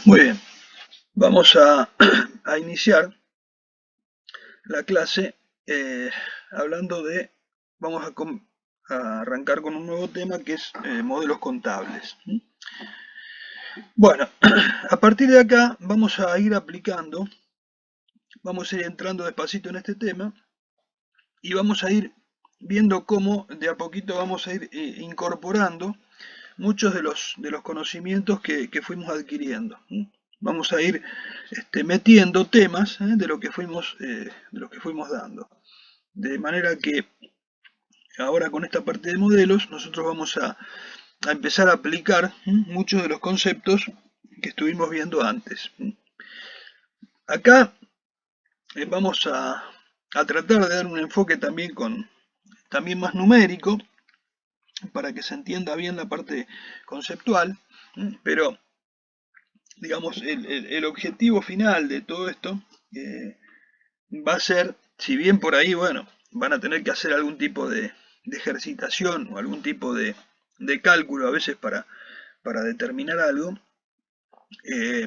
Muy bien, vamos a iniciar la clase hablando de, vamos a arrancar con un nuevo tema que es modelos contables. Bueno, a partir de acá vamos a ir aplicando, vamos a ir entrando despacito en este tema y vamos a ir viendo cómo de a poquito vamos a ir incorporando muchos de los conocimientos que fuimos adquiriendo. Vamos a ir metiendo temas de lo que fuimos dando. De manera que ahora con esta parte de modelos nosotros vamos a empezar a aplicar muchos de los conceptos que estuvimos viendo antes. Acá vamos a tratar de dar un enfoque también más numérico para que se entienda bien la parte conceptual, pero digamos el objetivo final de todo esto va a ser, si bien por ahí, bueno, van a tener que hacer algún tipo de ejercitación o algún tipo de cálculo a veces para determinar algo, eh,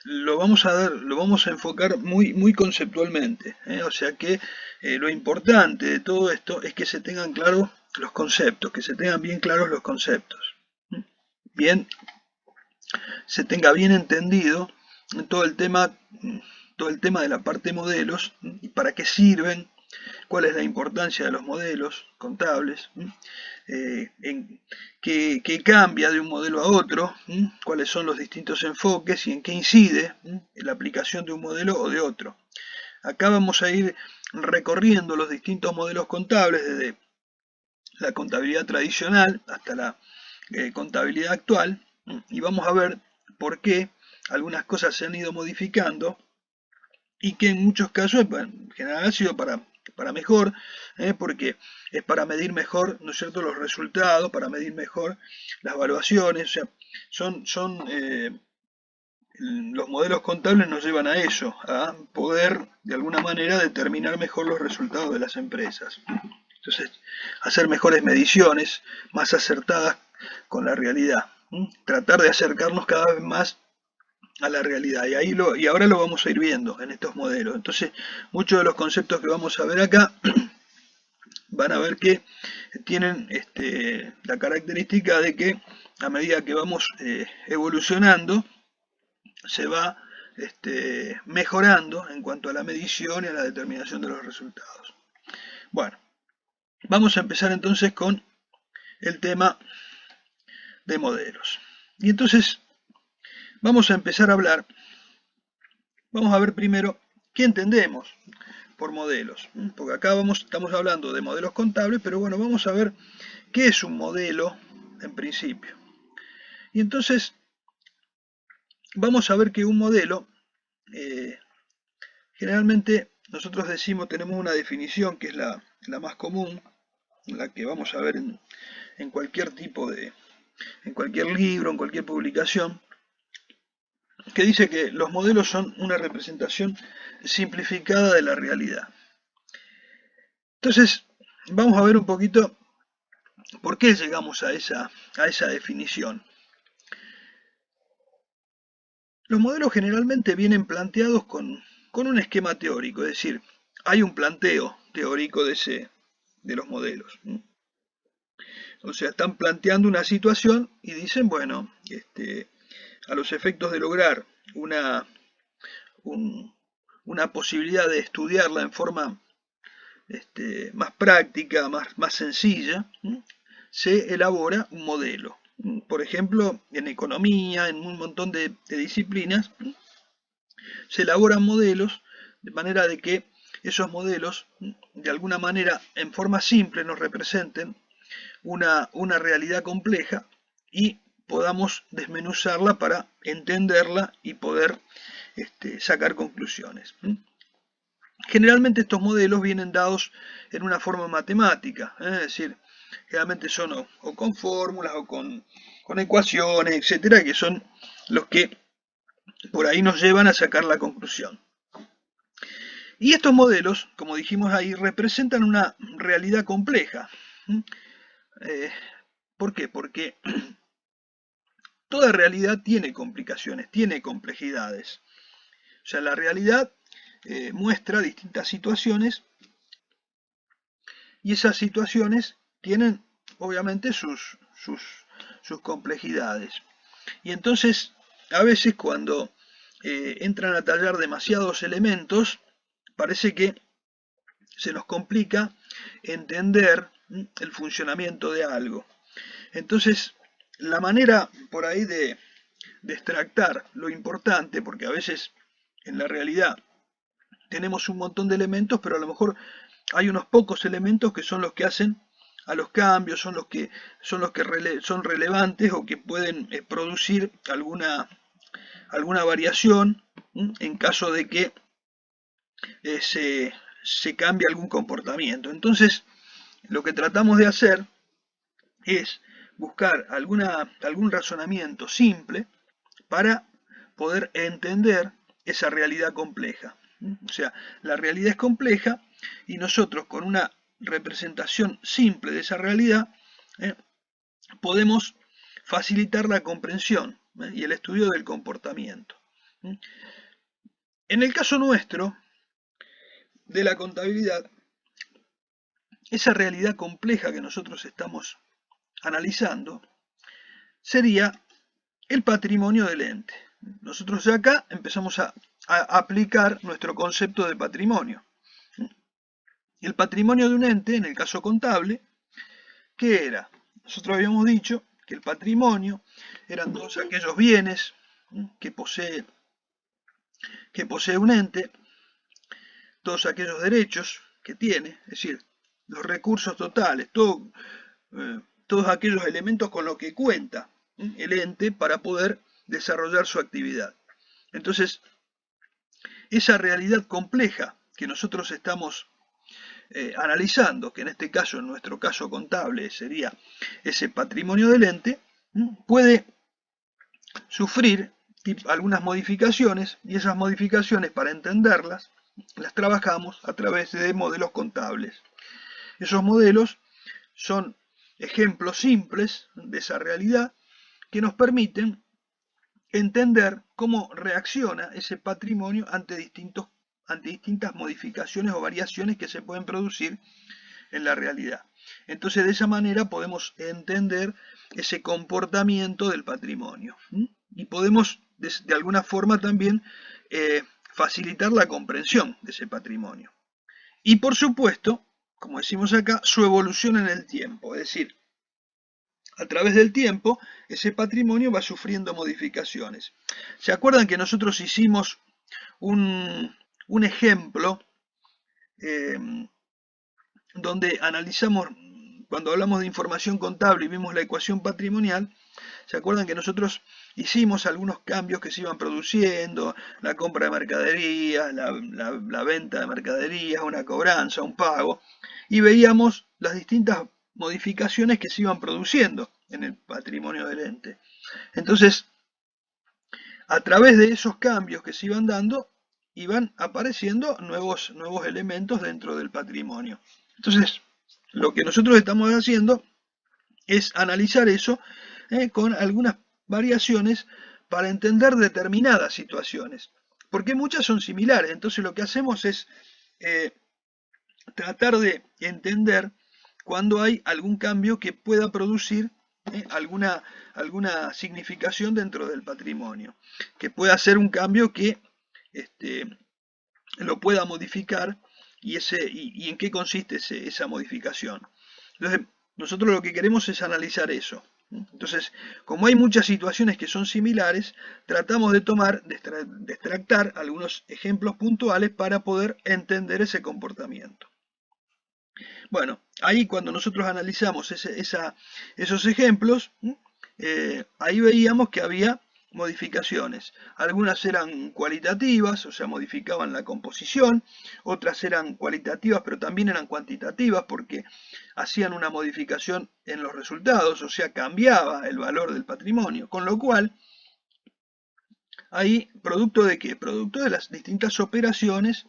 lo vamos a enfocar muy conceptualmente, o sea que lo importante de todo esto es que se tengan claros los conceptos, que se tengan bien claros los conceptos, bien, se tenga bien entendido todo el tema, todo el tema de la parte de modelos y para qué sirven, cuál es la importancia de los modelos contables, qué cambia de un modelo a otro, cuáles son los distintos enfoques y en qué incide la aplicación de un modelo o de otro. Acá vamos a ir recorriendo los distintos modelos contables desde la contabilidad tradicional hasta la contabilidad actual y vamos a ver por qué algunas cosas se han ido modificando y que en muchos casos, bueno, en general ha sido para mejor, porque es para medir mejor, ¿no es cierto?, los resultados, para medir mejor las evaluaciones, o sea, los modelos contables nos llevan a eso, a poder de alguna manera determinar mejor los resultados de las empresas. Entonces, hacer mejores mediciones, más acertadas con la realidad, tratar de acercarnos cada vez más a la realidad y ahora lo vamos a ir viendo en estos modelos. Entonces, muchos de los conceptos que vamos a ver acá van a ver que tienen la característica de que a medida que vamos evolucionando se va mejorando en cuanto a la medición y a la determinación de los resultados. Bueno, vamos a empezar entonces con el tema de modelos. Y entonces vamos a empezar a hablar. Vamos a ver primero qué entendemos por modelos, porque acá estamos hablando de modelos contables, pero bueno, vamos a ver qué es un modelo en principio. Y entonces vamos a ver que un modelo, generalmente nosotros tenemos una definición que es la más común, la que vamos a ver en cualquier en cualquier libro, en cualquier publicación, que dice que los modelos son una representación simplificada de la realidad. Entonces, vamos a ver un poquito por qué llegamos a esa definición. Los modelos generalmente vienen planteados con un esquema teórico, es decir, hay un planteo teórico de los modelos. O sea, están planteando una situación y dicen, bueno, a los efectos de lograr una posibilidad de estudiarla en forma más práctica, más sencilla, se elabora un modelo. Por ejemplo, en economía, en un montón de disciplinas, se elaboran modelos de manera de que esos modelos, de alguna manera, en forma simple, nos representen una realidad compleja y podamos desmenuzarla para entenderla y poder sacar conclusiones. Generalmente estos modelos vienen dados en una forma matemática, es decir, generalmente son o con fórmulas o con ecuaciones, etcétera, que son los que por ahí nos llevan a sacar la conclusión. Y estos modelos, como dijimos ahí, representan una realidad compleja. ¿Por qué? Porque toda realidad tiene complicaciones, tiene complejidades. O sea, la realidad muestra distintas situaciones y esas situaciones tienen obviamente sus complejidades. Y entonces, a veces cuando entran a tallar demasiados elementos, parece que se nos complica entender el funcionamiento de algo. Entonces, la manera por ahí de extractar lo importante, porque a veces en la realidad tenemos un montón de elementos, pero a lo mejor hay unos pocos elementos que son los que hacen a los cambios, son los que son relevantes o que pueden producir alguna variación en caso de que se cambie algún comportamiento. Entonces, lo que tratamos de hacer es buscar algún razonamiento simple para poder entender esa realidad compleja. O sea, la realidad es compleja y nosotros con una representación simple de esa realidad podemos facilitar la comprensión y el estudio del comportamiento. En el caso nuestro de la contabilidad, esa realidad compleja que nosotros estamos analizando sería el patrimonio del ente. Nosotros ya acá empezamos a aplicar nuestro concepto de patrimonio. El patrimonio de un ente, en el caso contable, ¿qué era? Nosotros habíamos dicho que el patrimonio eran todos aquellos bienes que posee un ente, todos aquellos derechos que tiene, es decir, los recursos totales, todos aquellos elementos con los que cuenta el ente para poder desarrollar su actividad. Entonces, esa realidad compleja que nosotros estamos analizando, que en este caso, en nuestro caso contable, sería ese patrimonio del ente, puede sufrir algunas modificaciones, y esas modificaciones, para entenderlas, las trabajamos a través de modelos contables. Esos modelos son ejemplos simples de esa realidad que nos permiten entender cómo reacciona ese patrimonio ante distintas modificaciones o variaciones que se pueden producir en la realidad. Entonces, de esa manera podemos entender ese comportamiento del patrimonio y podemos de alguna forma también facilitar la comprensión de ese patrimonio. Y por supuesto, como decimos acá, su evolución en el tiempo, es decir, a través del tiempo, ese patrimonio va sufriendo modificaciones. ¿Se acuerdan que nosotros hicimos un ejemplo donde analizamos, cuando hablamos de información contable y vimos la ecuación patrimonial? ¿Se acuerdan que nosotros hicimos algunos cambios que se iban produciendo? La compra de mercaderías, la venta de mercaderías, una cobranza, un pago, y veíamos las distintas modificaciones que se iban produciendo en el patrimonio del ente. Entonces, a través de esos cambios que se iban dando, iban apareciendo nuevos elementos dentro del patrimonio. Entonces, lo que nosotros estamos haciendo es analizar eso con algunas variaciones para entender determinadas situaciones, porque muchas son similares. Entonces, lo que hacemos es tratar de entender cuando hay algún cambio que pueda producir alguna significación dentro del patrimonio, que pueda ser un cambio que lo pueda modificar y en qué consiste esa modificación. Entonces, nosotros lo que queremos es analizar eso. Entonces, como hay muchas situaciones que son similares, tratamos de extractar algunos ejemplos puntuales para poder entender ese comportamiento. Bueno, ahí cuando nosotros analizamos esos ejemplos, ahí veíamos que había modificaciones. Algunas eran cualitativas, o sea, modificaban la composición, otras eran cualitativas, pero también eran cuantitativas porque hacían una modificación en los resultados, o sea, cambiaba el valor del patrimonio, con lo cual, ahí, ¿producto de qué? Producto de las distintas operaciones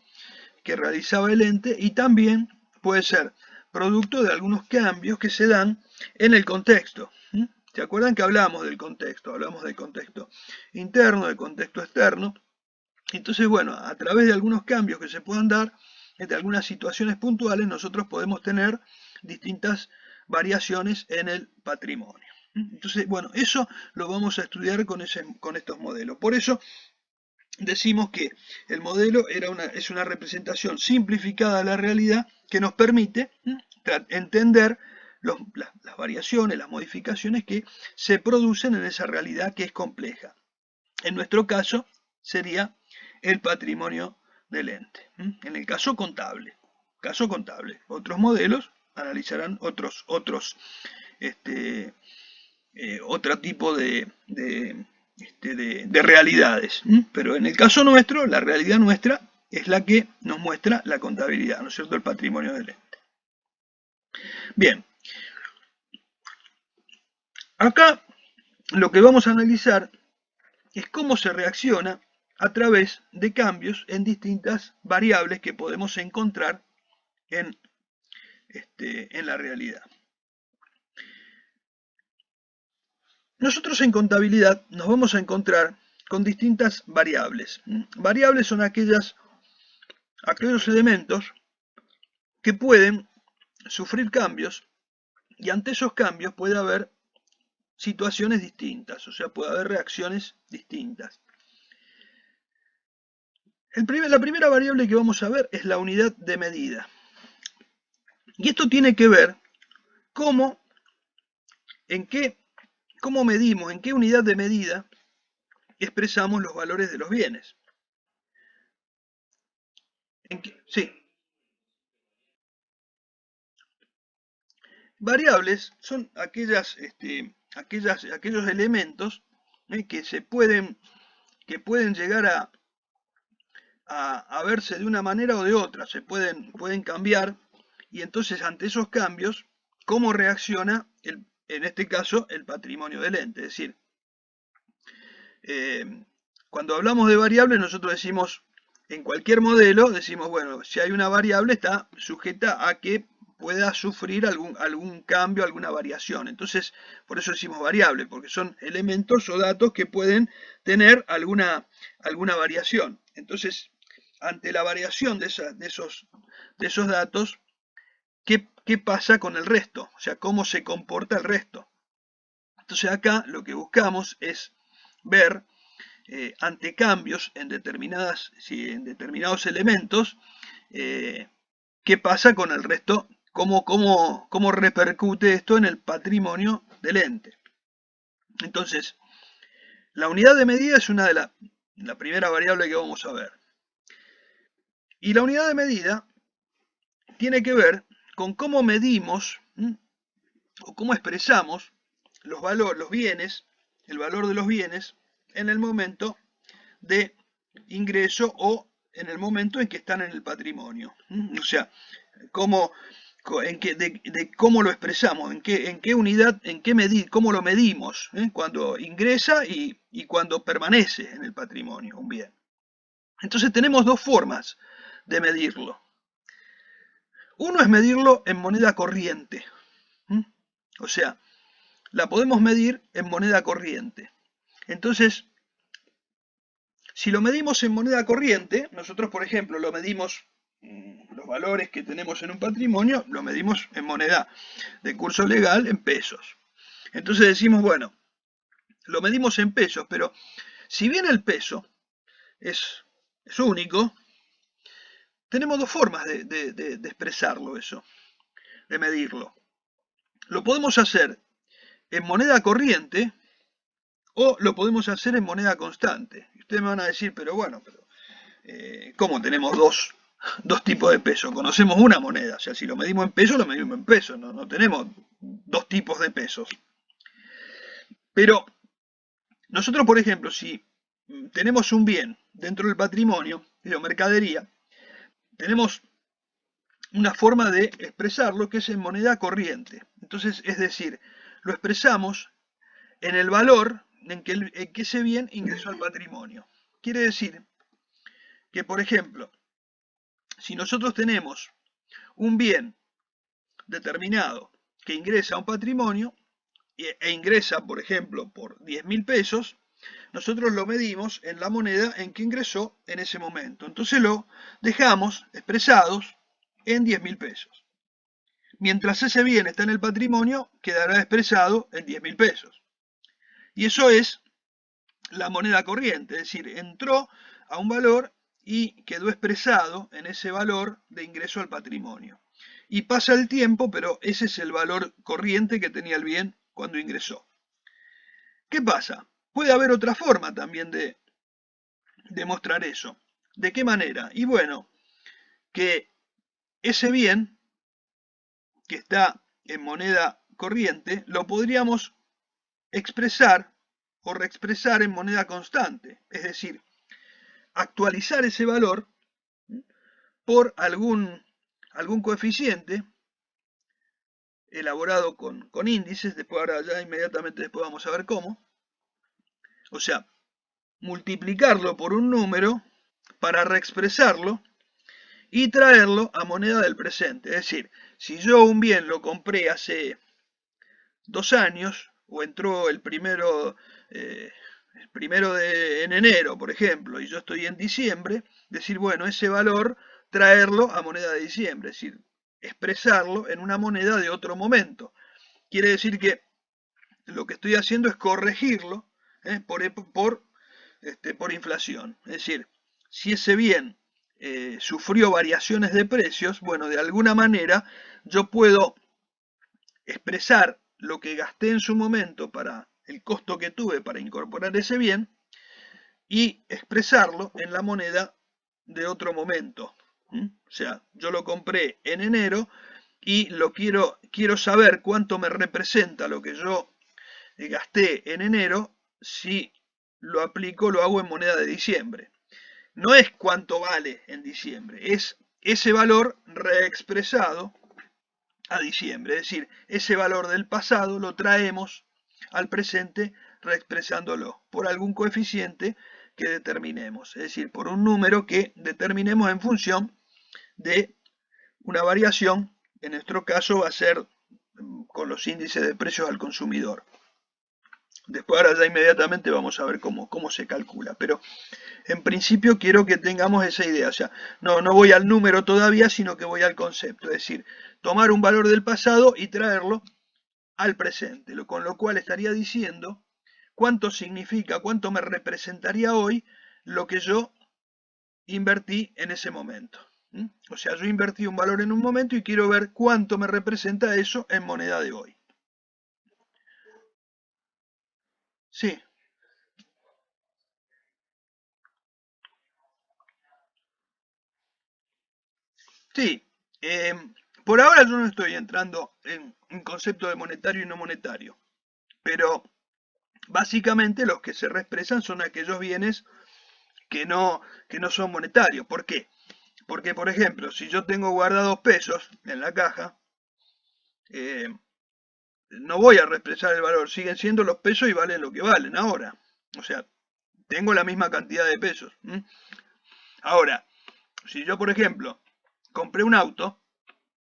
que realizaba el ente, y también puede ser producto de algunos cambios que se dan en el contexto. ¿Se acuerdan que hablamos del contexto? Hablamos del contexto interno, del contexto externo. Entonces, bueno, a través de algunos cambios que se puedan dar, entre algunas situaciones puntuales, nosotros podemos tener distintas variaciones en el patrimonio. Entonces, bueno, eso lo vamos a estudiar con estos modelos. Por eso decimos que el modelo es una representación simplificada de la realidad que nos permite entender las variaciones, las modificaciones que se producen en esa realidad que es compleja. En nuestro caso sería el patrimonio del ente. En el caso contable. Otros modelos analizarán otro tipo de realidades. Pero en el caso nuestro, la realidad nuestra es la que nos muestra la contabilidad, ¿no es cierto? El patrimonio del ente. Bien. Acá lo que vamos a analizar es cómo se reacciona a través de cambios en distintas variables que podemos encontrar en la realidad. Nosotros en contabilidad nos vamos a encontrar con distintas variables. Variables son aquellos elementos que pueden sufrir cambios y ante esos cambios puede haber situaciones distintas, o sea, puede haber reacciones distintas. La primera variable que vamos a ver es la unidad de medida. Y esto tiene que ver cómo medimos, en qué unidad de medida expresamos los valores de los bienes. Sí. Variables son aquellos elementos que pueden llegar a verse de una manera o de otra, pueden cambiar, y entonces ante esos cambios, ¿cómo reacciona en este caso el patrimonio del ente? Es decir, cuando hablamos de variables nosotros decimos, en cualquier modelo decimos, bueno, si hay una variable está sujeta a que pueda sufrir algún cambio, alguna variación. Entonces, por eso decimos variable, porque son elementos o datos que pueden tener alguna variación. Entonces, ante la variación de esos datos, ¿qué pasa con el resto? O sea, ¿cómo se comporta el resto? Entonces acá lo que buscamos es ver ante cambios en determinados elementos, qué pasa con el resto, cómo repercute esto en el patrimonio del ente. Entonces, la unidad de medida es una de la primera variable que vamos a ver. Y la unidad de medida tiene que ver con cómo medimos o cómo expresamos los bienes, el valor de los bienes en el momento de ingreso o en el momento en que están en el patrimonio. O sea, cómo lo expresamos, en qué unidad, cómo lo medimos, cuando ingresa y cuando permanece en el patrimonio un bien. Entonces tenemos dos formas de medirlo. Uno es medirlo en moneda corriente. O sea, la podemos medir en moneda corriente. Entonces, si lo medimos en moneda corriente, nosotros, por ejemplo, lo medimos, los valores que tenemos en un patrimonio, lo medimos en moneda de curso legal, en pesos. Entonces decimos, bueno, lo medimos en pesos, pero si bien el peso es único, tenemos dos formas de expresarlo eso, de medirlo. Lo podemos hacer en moneda corriente o lo podemos hacer en moneda constante. Ustedes me van a decir, pero bueno, ¿cómo tenemos dos tipos de peso? Conocemos una moneda, o sea, si lo medimos en pesos, lo medimos en pesos, no tenemos dos tipos de pesos. Pero nosotros, por ejemplo, si tenemos un bien dentro del patrimonio, de mercadería, tenemos una forma de expresarlo que es en moneda corriente. Entonces, es decir, lo expresamos en el valor en que ese bien ingresó al patrimonio. Quiere decir que, por ejemplo, si nosotros tenemos un bien determinado que ingresa a un patrimonio, e ingresa, por ejemplo, por 10.000 pesos, nosotros lo medimos en la moneda en que ingresó en ese momento. Entonces lo dejamos expresados en 10.000 pesos. Mientras ese bien está en el patrimonio, quedará expresado en 10.000 pesos. Y eso es la moneda corriente, es decir, entró a un valor y quedó expresado en ese valor de ingreso al patrimonio. Y pasa el tiempo, pero ese es el valor corriente que tenía el bien cuando ingresó. ¿Qué pasa? Puede haber otra forma también de demostrar eso. ¿De qué manera? Y bueno, que ese bien que está en moneda corriente lo podríamos expresar o reexpresar en moneda constante, es decir, actualizar ese valor por algún coeficiente elaborado con índices, después ahora ya inmediatamente después vamos a ver cómo, o sea, multiplicarlo por un número para reexpresarlo y traerlo a moneda del presente. Es decir, si yo un bien lo compré hace 2 años, o entró el primero en enero, por ejemplo, y yo estoy en diciembre, decir, bueno, ese valor traerlo a moneda de diciembre, es decir, expresarlo en una moneda de otro momento. Quiere decir que lo que estoy haciendo es corregirlo por inflación. Es decir, si ese bien sufrió variaciones de precios, bueno, de alguna manera yo puedo expresar lo que gasté en su momento para el costo que tuve para incorporar ese bien y expresarlo en la moneda de otro momento. O sea, yo lo compré en enero y quiero saber cuánto me representa lo que yo gasté en enero si lo aplico, lo hago en moneda de diciembre. No es cuánto vale en diciembre, es ese valor reexpresado a diciembre. Es decir, ese valor del pasado lo traemos al presente reexpresándolo por algún coeficiente que determinemos. Es decir, por un número que determinemos en función de una variación. En nuestro caso va a ser con los índices de precios al consumidor. Después ahora ya inmediatamente vamos a ver cómo se calcula. Pero en principio quiero que tengamos esa idea. O sea, no voy al número todavía, sino que voy al concepto. Es decir, tomar un valor del pasado y traerlo al presente. Con lo cual estaría diciendo cuánto significa, cuánto me representaría hoy lo que yo invertí en ese momento. O sea, yo invertí un valor en un momento y quiero ver cuánto me representa eso en moneda de hoy. Sí, sí. Por ahora yo no estoy entrando en concepto de monetario y no monetario, pero básicamente los que se reexpresan son aquellos bienes que no son monetarios. ¿Por qué? Porque, por ejemplo, si yo tengo guardados pesos en la caja, eh, no voy a reexpresar el valor, siguen siendo los pesos y valen lo que valen ahora. O sea, tengo la misma cantidad de pesos. Ahora, si yo, por ejemplo, compré un auto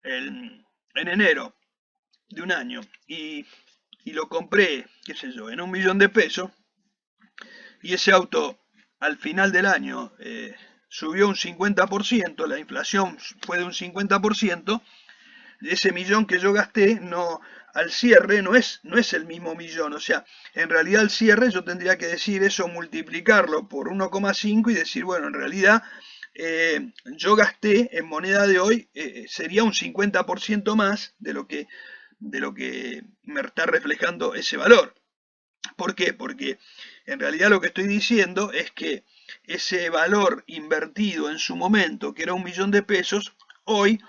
en enero de un año y lo compré, qué sé yo, en 1.000.000 de pesos, y ese auto al final del año subió un 50%, la inflación fue de un 50%, ese millón que yo gasté no, al cierre no es el mismo millón. O sea, en realidad al cierre yo tendría que decir eso, multiplicarlo por 1,5 y decir, bueno, en realidad yo gasté en moneda de hoy, sería un 50% más de lo que me está reflejando ese valor. ¿Por qué? Porque en realidad lo que estoy diciendo es que ese valor invertido en su momento, que era 1.000.000 de pesos, hoy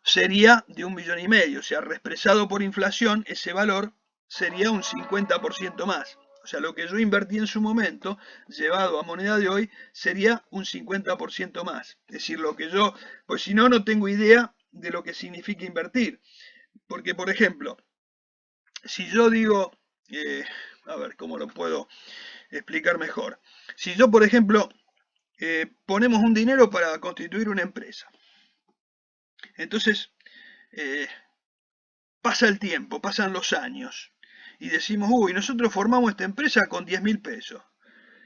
sería de 1,5 millones. O sea, reexpresado por inflación, ese valor sería un 50% más. O sea, lo que yo invertí en su momento, llevado a moneda de hoy, sería un 50% más. Es decir, lo que yo, pues si no, no tengo idea de lo que significa invertir. Porque, por ejemplo, si yo digo, a ver, ¿cómo lo puedo explicar mejor? Si yo, por ejemplo, ponemos un dinero para constituir una empresa. Entonces, pasa el tiempo, pasan los años, y decimos, uy, nosotros formamos esta empresa con 10.000 pesos.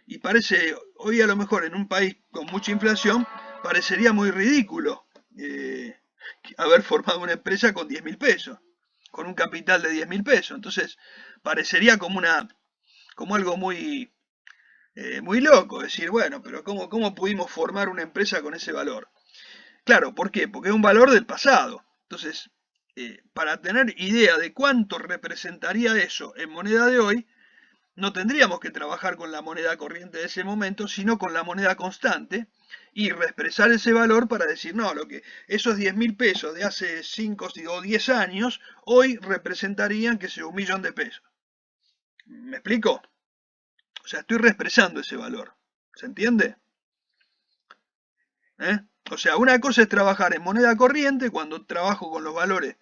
Y parece, hoy a lo mejor en un país con mucha inflación, parecería muy ridículo haber formado una empresa con 10.000 pesos, con un capital de 10.000 pesos. Entonces, parecería como algo muy loco, decir, bueno, pero ¿cómo pudimos formar una empresa con ese valor? Claro, ¿por qué? Porque es un valor del pasado. Entonces, para tener idea de cuánto representaría eso en moneda de hoy, no tendríamos que trabajar con la moneda corriente de ese momento, sino con la moneda constante y reexpresar ese valor para decir, no, esos 10.000 pesos de hace 5 o 10 años, hoy representarían, que sea 1.000.000 de pesos. ¿Me explico? O sea, estoy reexpresando ese valor. ¿Se entiende? O sea, una cosa es trabajar en moneda corriente cuando trabajo con los valores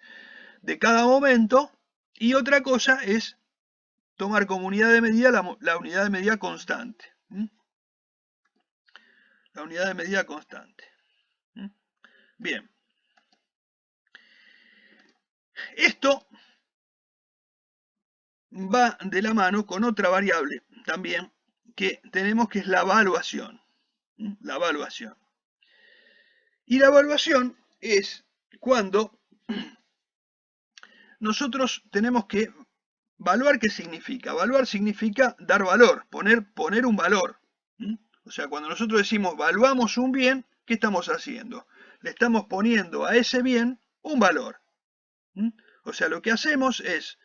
de cada momento y otra cosa es tomar como unidad de medida la unidad de medida constante. La unidad de medida constante. Bien. Esto va de la mano con otra variable también que tenemos, que es la evaluación. La evaluación. Y la evaluación es cuando nosotros tenemos que evaluar. ¿Qué significa? Evaluar significa dar valor, poner un valor. O sea, cuando nosotros decimos evaluamos un bien, ¿qué estamos haciendo? Le estamos poniendo a ese bien un valor. O sea, lo que hacemos es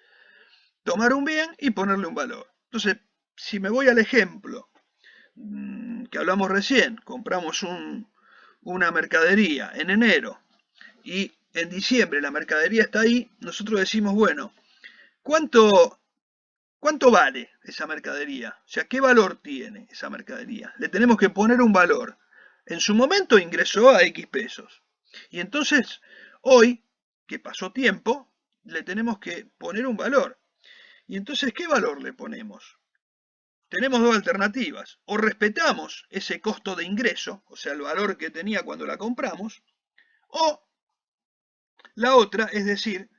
tomar un bien y ponerle un valor. Entonces, si me voy al ejemplo que hablamos recién, compramos una mercadería en enero y en diciembre la mercadería está ahí, nosotros decimos, bueno, ¿cuánto vale esa mercadería? O sea, ¿qué valor tiene esa mercadería? Le tenemos que poner un valor. En su momento ingresó a X pesos. Y entonces, hoy, que pasó tiempo, le tenemos que poner un valor. Y entonces, ¿qué valor le ponemos? Tenemos dos alternativas. O respetamos ese costo de ingreso, o sea, el valor que tenía cuando la compramos, o la otra, es decir,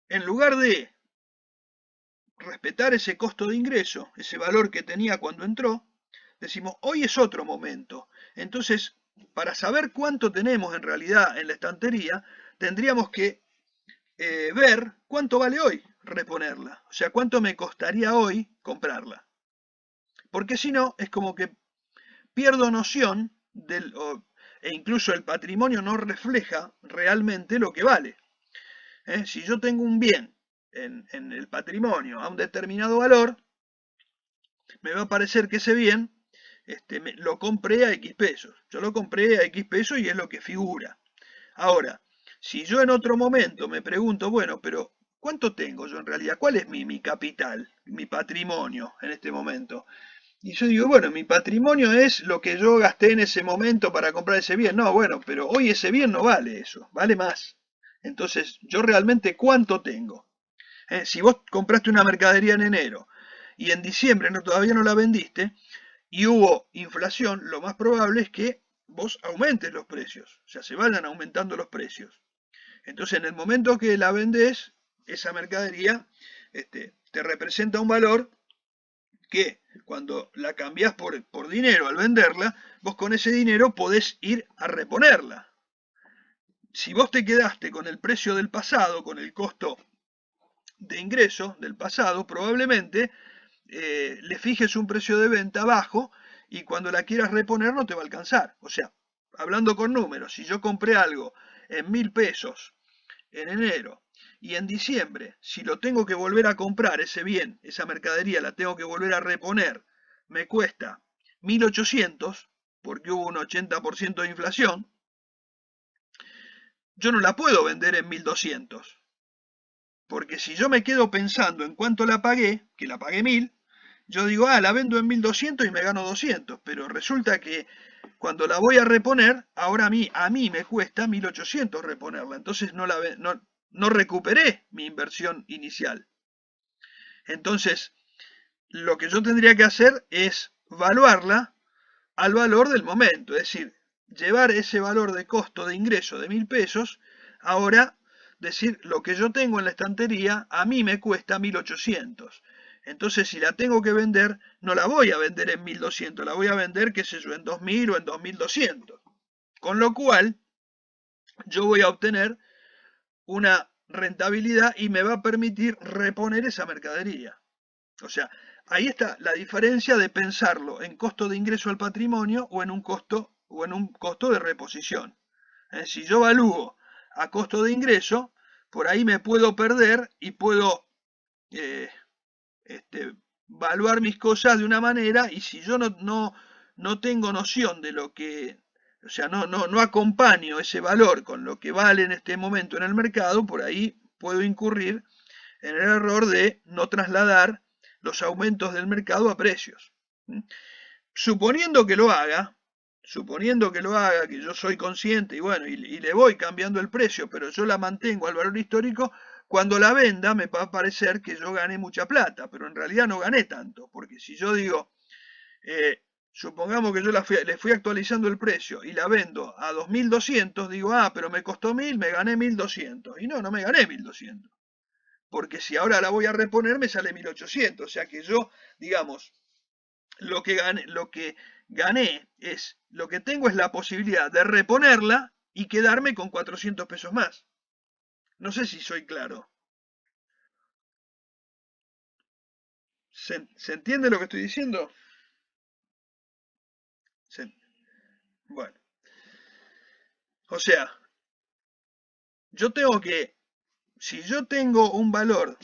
en lugar de respetar ese costo de ingreso, ese valor que tenía cuando entró, decimos, hoy es otro momento. Entonces, para saber cuánto tenemos en realidad en la estantería, tendríamos que ver cuánto vale hoy reponerla. O sea, cuánto me costaría hoy comprarla. Porque si no, es como que pierdo noción e incluso el patrimonio no refleja realmente lo que vale. Si yo tengo un bien en el patrimonio a un determinado valor, me va a parecer que ese bien lo compré a X pesos. Yo lo compré a X pesos y es lo que figura. Ahora, si yo en otro momento me pregunto, bueno, pero ¿cuánto tengo yo en realidad? ¿Cuál es mi capital, mi patrimonio en este momento? Y yo digo, bueno, mi patrimonio es lo que yo gasté en ese momento para comprar ese bien. No, bueno, pero hoy ese bien no vale eso, vale más. Entonces, yo realmente ¿cuánto tengo? Si vos compraste una mercadería en enero y en diciembre todavía no la vendiste y hubo inflación, lo más probable es que vos aumentes los precios, o sea, se vayan aumentando los precios. Entonces, en el momento que la vendés, esa mercadería te representa un valor que cuando la cambiás por dinero al venderla, vos con ese dinero podés ir a reponerla. Si vos te quedaste con el precio del pasado, con el costo de ingreso del pasado, probablemente le fijes un precio de venta bajo y cuando la quieras reponer no te va a alcanzar. O sea, hablando con números, si yo compré algo en 1.000 pesos en enero y en diciembre, si lo tengo que volver a comprar, ese bien, esa mercadería la tengo que volver a reponer, me cuesta 1.800 porque hubo un 80% de inflación, yo no la puedo vender en 1.200. Porque si yo me quedo pensando en cuánto la pagué, que la pagué 1.000, yo digo, la vendo en 1.200 y me gano 200. Pero resulta que cuando la voy a reponer, ahora a mí me cuesta 1.800 reponerla. Entonces no recuperé mi inversión inicial. Entonces, lo que yo tendría que hacer es valuarla al valor del momento. Es decir, llevar ese valor de costo de ingreso de 1.000 pesos ahora decir, lo que yo tengo en la estantería a mí me cuesta 1.800. Entonces, si la tengo que vender, no la voy a vender en 1.200, la voy a vender, qué sé yo, en 2.000 o en 2.200. Con lo cual, yo voy a obtener una rentabilidad y me va a permitir reponer esa mercadería. O sea, ahí está la diferencia de pensarlo en costo de ingreso al patrimonio o en un costo de reposición. Si yo evalúo a costo de ingreso, por ahí me puedo perder y puedo eh, evaluar mis cosas de una manera, y si yo no tengo noción de lo que, o sea, no acompaño ese valor con lo que vale en este momento en el mercado, por ahí puedo incurrir en el error de no trasladar los aumentos del mercado a precios. Suponiendo que lo haga, que yo soy consciente y bueno, y le voy cambiando el precio, pero yo la mantengo al valor histórico, cuando la venda me va a parecer que yo gané mucha plata, pero en realidad no gané tanto, porque si yo digo, supongamos que yo le fui actualizando el precio y la vendo a 2.200, digo, pero me costó 1.000, me gané 1.200. Y no me gané 1.200. Porque si ahora la voy a reponer me sale 1.800. O sea que yo, digamos, lo que gané es, lo que tengo es la posibilidad de reponerla y quedarme con 400 pesos más. No sé si soy claro. ¿Se entiende lo que estoy diciendo? Se, bueno, o sea, yo tengo que, si yo tengo un valor,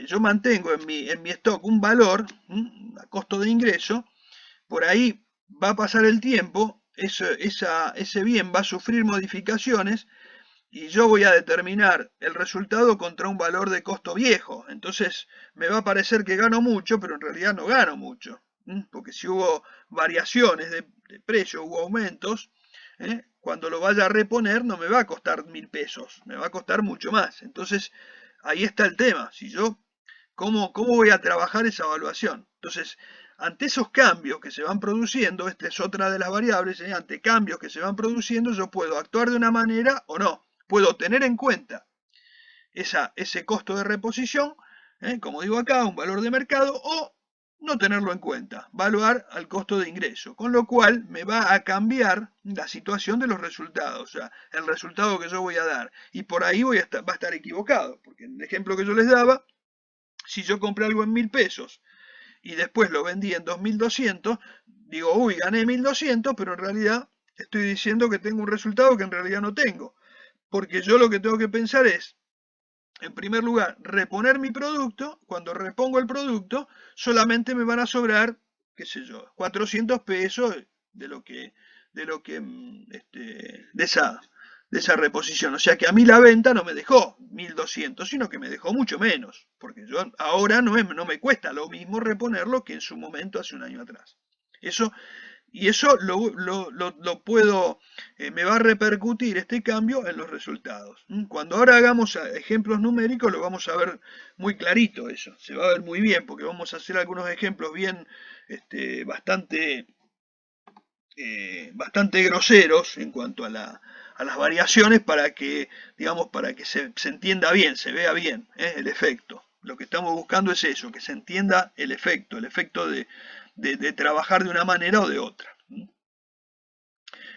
yo mantengo en mi stock un valor, a costo de ingreso, por ahí va a pasar el tiempo, ese bien va a sufrir modificaciones y yo voy a determinar el resultado contra un valor de costo viejo. Entonces me va a parecer que gano mucho, pero en realidad no gano mucho. Porque si hubo variaciones de precio, hubo aumentos, cuando lo vaya a reponer no me va a costar 1.000 pesos, me va a costar mucho más. Entonces ahí está el tema. Si yo, ¿cómo voy a trabajar esa evaluación? Entonces, ante esos cambios que se van produciendo, esta es otra de las variables, ante cambios que se van produciendo, yo puedo actuar de una manera o no. Puedo tener en cuenta ese costo de reposición, como digo acá, un valor de mercado, o no tenerlo en cuenta, evaluar al costo de ingreso, con lo cual me va a cambiar la situación de los resultados, o sea, el resultado que yo voy a dar, y por ahí va a estar equivocado, porque en el ejemplo que yo les daba, si yo compré algo en 1.000 pesos y después lo vendí en 2.200, digo, uy, gané 1.200, pero en realidad estoy diciendo que tengo un resultado que en realidad no tengo. Porque yo lo que tengo que pensar es, en primer lugar, reponer mi producto. Cuando repongo el producto, solamente me van a sobrar, qué sé yo, 400 pesos de esa reposición. O sea que a mí la venta no me dejó 1.200, sino que me dejó mucho menos. Porque yo ahora no me cuesta lo mismo reponerlo que en su momento hace un año atrás. Y eso lo puedo, me va a repercutir este cambio en los resultados. Cuando ahora hagamos ejemplos numéricos lo vamos a ver muy clarito eso, se va a ver muy bien porque vamos a hacer algunos ejemplos bien, bastante groseros en cuanto a las variaciones para que, digamos, para que se entienda bien, se vea bien el efecto. Lo que estamos buscando es eso, que se entienda el efecto de trabajar de una manera o de otra.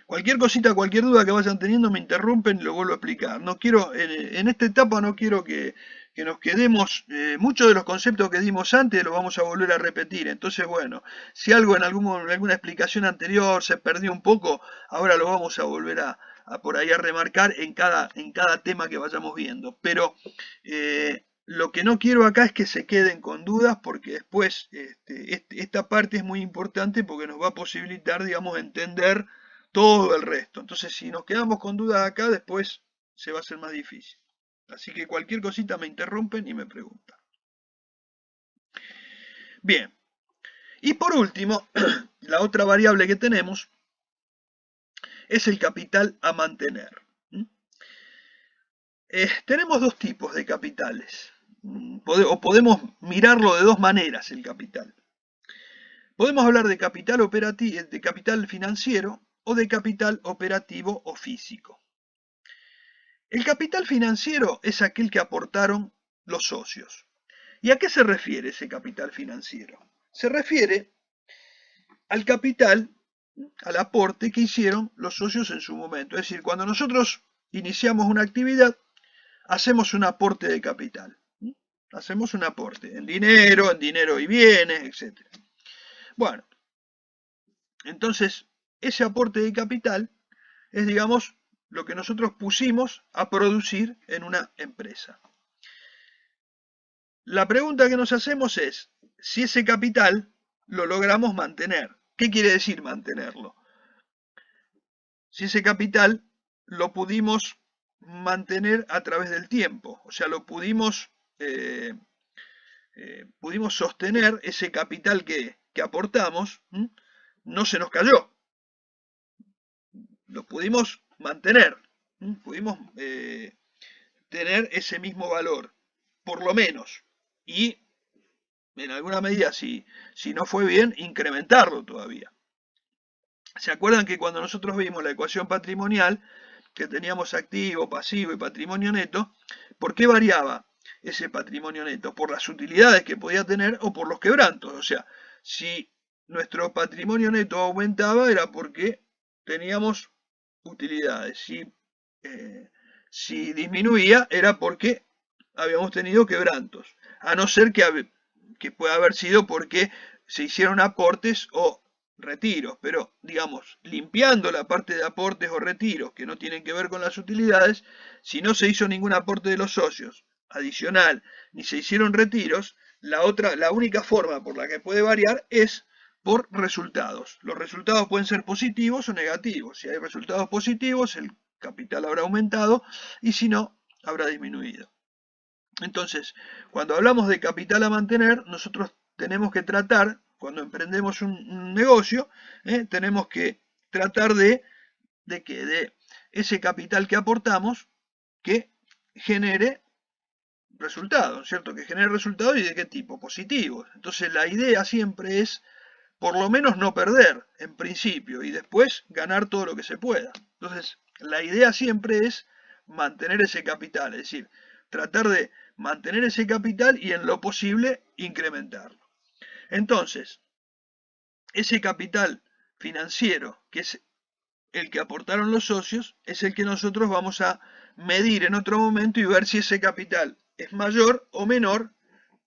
Cualquier cosita, cualquier duda que vayan teniendo me interrumpen y lo vuelvo a explicar. No quiero, en esta etapa no quiero que nos quedemos, muchos de los conceptos que dimos antes los vamos a volver a repetir. Entonces, bueno, si algo en alguna explicación anterior se perdió un poco, ahora lo vamos a volver a por ahí a remarcar en cada tema que vayamos viendo. Pero lo que no quiero acá es que se queden con dudas, porque después esta parte es muy importante porque nos va a posibilitar, digamos, entender todo el resto. Entonces, si nos quedamos con dudas acá, después se va a hacer más difícil. Así que cualquier cosita me interrumpen y me preguntan. Bien. Y por último, la otra variable que tenemos es el capital a mantener. Tenemos dos tipos de capitales. O podemos mirarlo de dos maneras el capital. Podemos hablar de capital operativo, de capital financiero o de capital operativo o físico. El capital financiero es aquel que aportaron los socios. ¿Y a qué se refiere ese capital financiero? Se refiere al capital, al aporte que hicieron los socios en su momento. Es decir, cuando nosotros iniciamos una actividad, hacemos un aporte de capital. Hacemos un aporte en dinero y bienes, etc. Bueno, entonces ese aporte de capital es, digamos, lo que nosotros pusimos a producir en una empresa. La pregunta que nos hacemos es si ese capital lo logramos mantener. ¿Qué quiere decir mantenerlo? Si ese capital lo pudimos mantener a través del tiempo, o sea, lo pudimos sostener ese capital que aportamos, no se nos cayó, lo pudimos mantener, pudimos tener ese mismo valor, por lo menos, y en alguna medida, si no fue bien, incrementarlo todavía. ¿Se acuerdan que cuando nosotros vimos la ecuación patrimonial, que teníamos activo, pasivo y patrimonio neto, ¿por qué variaba ese patrimonio neto? ¿Por las utilidades que podía tener o por los quebrantos? O sea, si nuestro patrimonio neto aumentaba era porque teníamos utilidades. Si disminuía era porque habíamos tenido quebrantos. A no ser que pueda haber sido porque se hicieron aportes o retiros, pero digamos, limpiando la parte de aportes o retiros que no tienen que ver con las utilidades, si no se hizo ningún aporte de los socios adicional, ni se hicieron retiros, la única forma por la que puede variar es por resultados. Los resultados pueden ser positivos o negativos. Si hay resultados positivos, el capital habrá aumentado y si no, habrá disminuido. Entonces, cuando hablamos de capital a mantener, nosotros tenemos que tratar, cuando emprendemos un negocio, tenemos que tratar de ese capital que aportamos que genere resultados, ¿cierto? Que genere resultados y de qué tipo, positivos. Entonces la idea siempre es por lo menos no perder en principio y después ganar todo lo que se pueda. Entonces la idea siempre es mantener ese capital, es decir, tratar de mantener ese capital y en lo posible incrementarlo. Entonces, ese capital financiero, que es el que aportaron los socios, es el que nosotros vamos a medir en otro momento y ver si ese capital es mayor o menor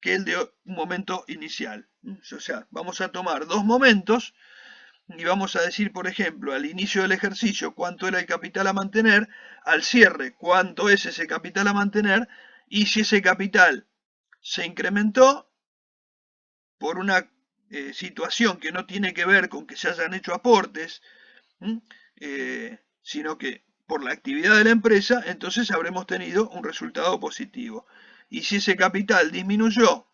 que el de un momento inicial. O sea, vamos a tomar dos momentos y vamos a decir, por ejemplo, al inicio del ejercicio cuánto era el capital a mantener, al cierre cuánto es ese capital a mantener y si ese capital se incrementó por una situación que no tiene que ver con que se hayan hecho aportes, sino que por la actividad de la empresa, entonces habremos tenido un resultado positivo. Y si ese capital disminuyó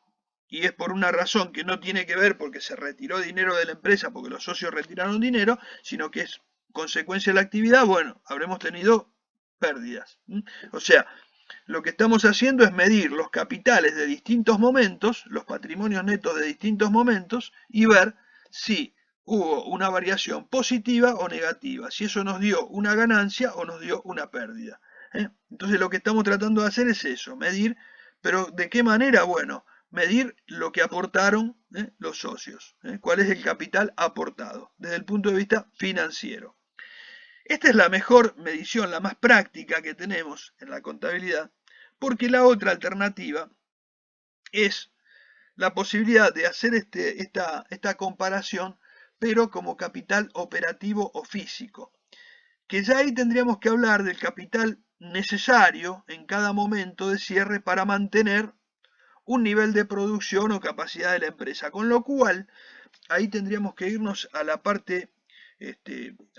y es por una razón que no tiene que ver porque se retiró dinero de la empresa, porque los socios retiraron dinero, sino que es consecuencia de la actividad, bueno, habremos tenido pérdidas. O sea, lo que estamos haciendo es medir los capitales de distintos momentos, los patrimonios netos de distintos momentos, y ver si hubo una variación positiva o negativa, si eso nos dio una ganancia o nos dio una pérdida. Entonces lo que estamos tratando de hacer es eso, medir, pero ¿de qué manera? Bueno, medir lo que aportaron los socios, cuál es el capital aportado desde el punto de vista financiero. Esta es la mejor medición, la más práctica que tenemos en la contabilidad, porque la otra alternativa es la posibilidad de hacer esta comparación, pero como capital operativo o físico, que ya ahí tendríamos que hablar del capital necesario en cada momento de cierre para mantener un nivel de producción o capacidad de la empresa, con lo cual ahí tendríamos que irnos a la parte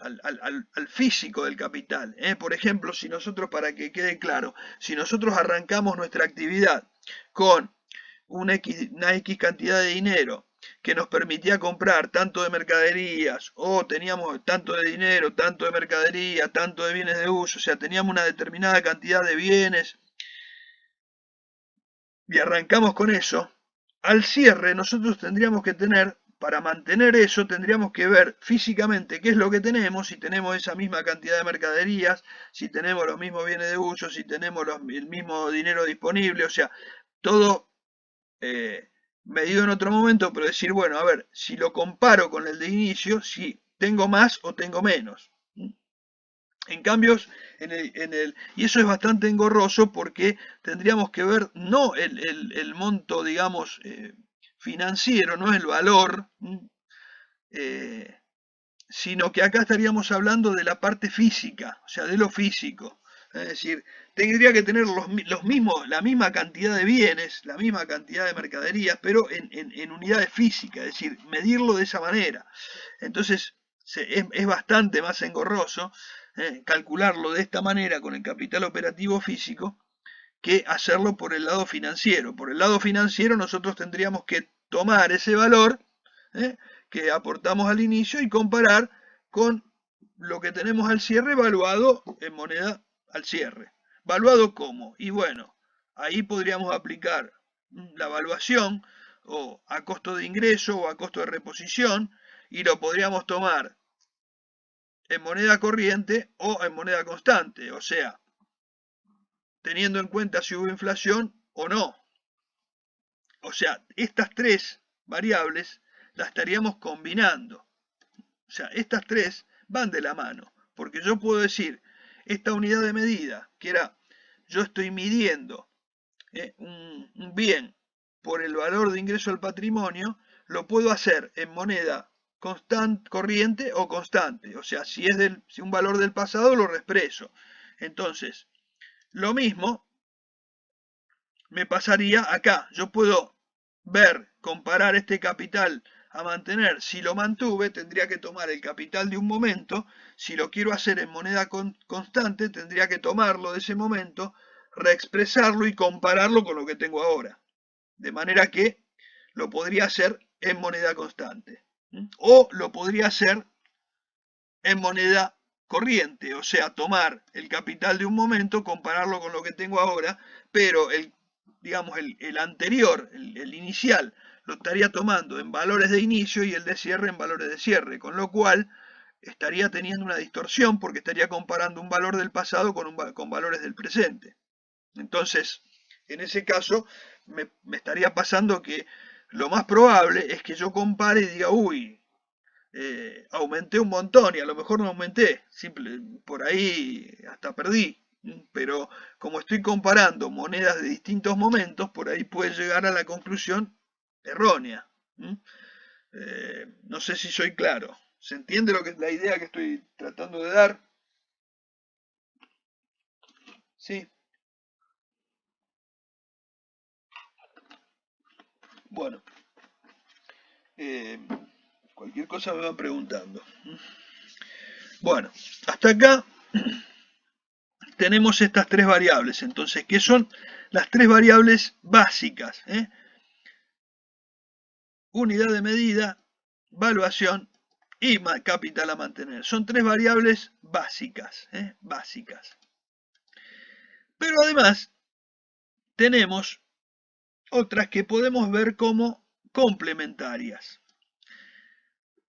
al físico del capital. Por ejemplo, si nosotros, para que quede claro, si nosotros arrancamos nuestra actividad con una X cantidad de dinero que nos permitía comprar tanto de mercaderías, o teníamos tanto de dinero, tanto de mercadería, tanto de bienes de uso, o sea, teníamos una determinada cantidad de bienes, y arrancamos con eso, al cierre nosotros tendríamos que tener para mantener eso tendríamos que ver físicamente qué es lo que tenemos, si tenemos esa misma cantidad de mercaderías, si tenemos los mismos bienes de uso, si tenemos el mismo dinero disponible, o sea, todo medido en otro momento, pero decir, bueno, a ver, si lo comparo con el de inicio, si tengo más o tengo menos. En cambios, y eso es bastante engorroso porque tendríamos que ver no el monto, digamos, financiero, no el valor, sino que acá estaríamos hablando de la parte física, o sea, de lo físico. Es decir, tendría que tener los mismos, la misma cantidad de bienes, la misma cantidad de mercaderías, pero en unidades físicas, es decir, medirlo de esa manera. Entonces, es bastante más engorroso calcularlo de esta manera con el capital operativo físico que hacerlo por el lado financiero. Por el lado financiero nosotros tendríamos que tomar ese valor que aportamos al inicio y comparar con lo que tenemos al cierre evaluado en moneda al cierre. ¿Valuado cómo? Y bueno, ahí podríamos aplicar la evaluación o a costo de ingreso o a costo de reposición y lo podríamos tomar en moneda corriente o en moneda constante, o sea, teniendo en cuenta si hubo inflación o no. O sea, estas tres variables las estaríamos combinando. O sea, estas tres van de la mano, porque yo puedo decir, esta unidad de medida, que era, yo estoy midiendo un bien por el valor de ingreso al patrimonio, lo puedo hacer en moneda corriente o constante. O sea, si es si un valor del pasado, lo reexpreso. Entonces, lo mismo me pasaría acá. Yo puedo ver, comparar este capital a mantener. Si lo mantuve, tendría que tomar el capital de un momento. Si lo quiero hacer en moneda constante, tendría que tomarlo de ese momento, reexpresarlo y compararlo con lo que tengo ahora. De manera que lo podría hacer en moneda constante. O lo podría hacer en moneda corriente, o sea, tomar el capital de un momento, compararlo con lo que tengo ahora, pero digamos, el anterior, el inicial, lo estaría tomando en valores de inicio y el de cierre en valores de cierre, con lo cual estaría teniendo una distorsión porque estaría comparando un valor del pasado con valores del presente. Entonces, en ese caso, me estaría pasando que lo más probable es que yo compare y diga, uy, aumenté un montón y a lo mejor no aumenté, por ahí hasta perdí. Pero como estoy comparando monedas de distintos momentos, por ahí puede llegar a la conclusión errónea. No sé si soy claro. ¿Se entiende lo que es la idea que estoy tratando de dar? Sí. Bueno, eh, cualquier cosa me van preguntando. Bueno, hasta acá tenemos estas tres variables. Entonces, ¿qué son las tres variables básicas? Unidad de medida, valuación y capital a mantener. Son tres variables básicas, básicas. Pero además tenemos otras que podemos ver como complementarias.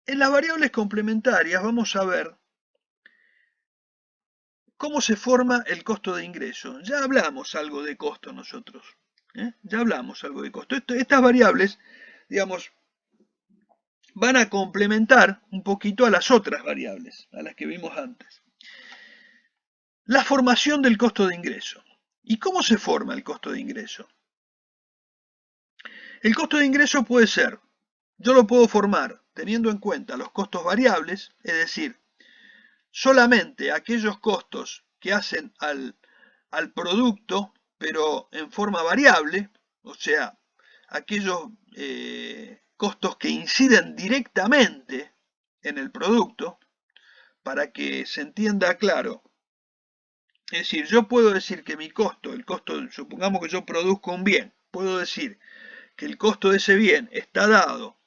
En las variables complementarias vamos a ver cómo se forma el costo de ingreso. Ya hablamos algo de costo nosotros. Ya hablamos algo de costo. Estas variables, digamos, van a complementar un poquito a las otras variables, a las que vimos antes. La formación del costo de ingreso. ¿Y cómo se forma el costo de ingreso? El costo de ingreso puede ser, yo lo puedo formar teniendo en cuenta los costos variables, es decir, solamente aquellos costos que hacen al producto, pero en forma variable, o sea, aquellos costos que inciden directamente en el producto, para que se entienda claro. Es decir, yo puedo decir que mi costo, supongamos que yo produzco un bien, puedo decir que el costo de ese bien está dado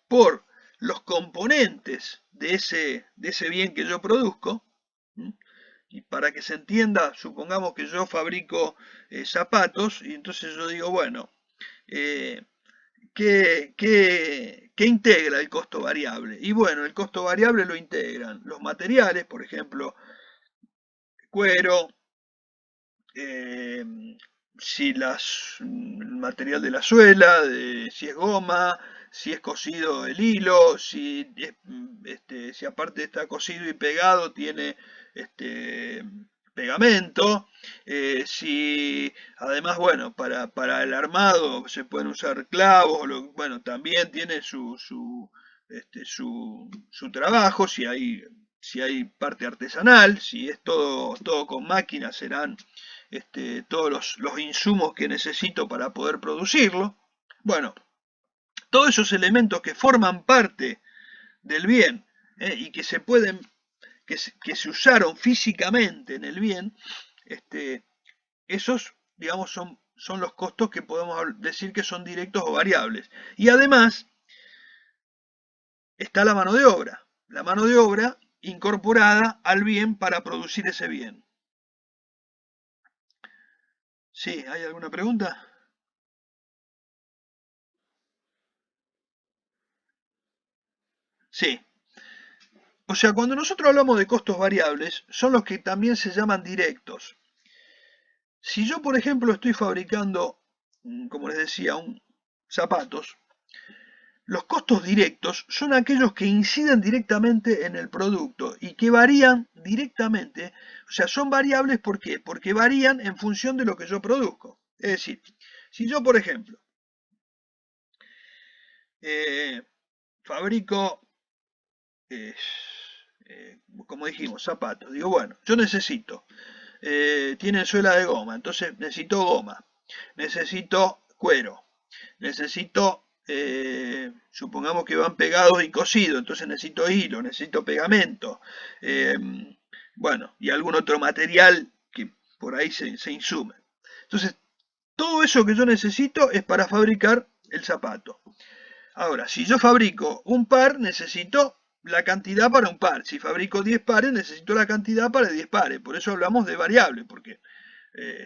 por los componentes de ese bien que yo produzco, y para que se entienda, supongamos que yo fabrico zapatos, y entonces yo digo, bueno, ¿qué ¿qué integra el costo variable? Y bueno, el costo variable lo integran los materiales, por ejemplo, cuero, si el material de la suela, si es goma, si es cosido el hilo, si aparte está cosido y pegado tiene pegamento, si además, bueno, para el armado se pueden usar clavos, bueno, también tiene su trabajo, si hay parte artesanal, si es todo con máquinas, serán todos los insumos que necesito para poder producirlo. Bueno, todos esos elementos que forman parte del bien y que se pueden, que se usaron físicamente en el bien, esos, digamos, son los costos que podemos decir que son directos o variables. Y además está la mano de obra. La mano de obra incorporada al bien para producir ese bien. ¿Sí? ¿Hay alguna pregunta? Sí. O sea, cuando nosotros hablamos de costos variables, son los que también se llaman directos. Si yo, por ejemplo, estoy fabricando, como les decía, zapatos, los costos directos son aquellos que inciden directamente en el producto y que varían directamente. O sea, son variables, ¿por qué? Porque varían en función de lo que yo produzco. Es decir, si yo, por ejemplo, fabrico, eh, como dijimos, zapatos, digo, bueno, yo necesito, tienen suela de goma, entonces necesito goma, necesito cuero, necesito, supongamos que van pegados y cosidos, entonces necesito hilo, necesito pegamento, eh, bueno, y algún otro material que por ahí se insume. Entonces, todo eso que yo necesito es para fabricar el zapato. Ahora, si yo fabrico un par, necesito la cantidad para un par. Si fabrico 10 pares, necesito la cantidad para 10 pares. Por eso hablamos de variable, porque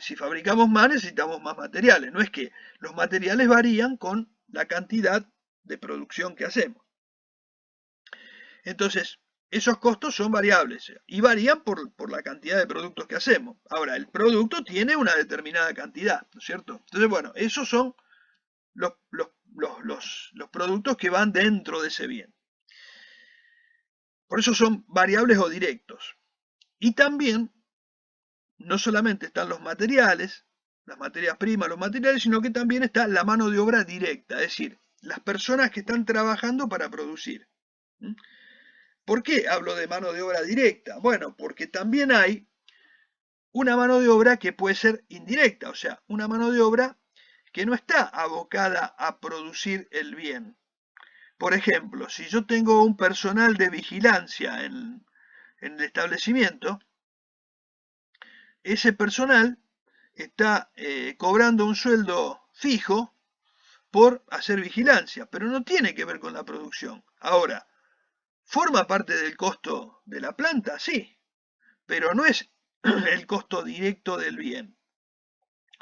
si fabricamos más, necesitamos más materiales. No es que los materiales varían con la cantidad de producción que hacemos. Entonces, esos costos son variables y varían por la cantidad de productos que hacemos. Ahora, el producto tiene una determinada cantidad, ¿no es cierto? Entonces, bueno, esos son los productos que van dentro de ese bien. Por eso son variables o directos. Y también, no solamente están los materiales, las materias primas, los materiales, sino que también está la mano de obra directa, es decir, las personas que están trabajando para producir. ¿Por qué hablo de mano de obra directa? Bueno, porque también hay una mano de obra que puede ser indirecta, o sea, una mano de obra que no está abocada a producir el bien. Por ejemplo, si yo tengo un personal de vigilancia en el establecimiento, ese personal está cobrando un sueldo fijo por hacer vigilancia, pero no tiene que ver con la producción. Ahora, ¿forma parte del costo de la planta? Sí, pero no es el costo directo del bien,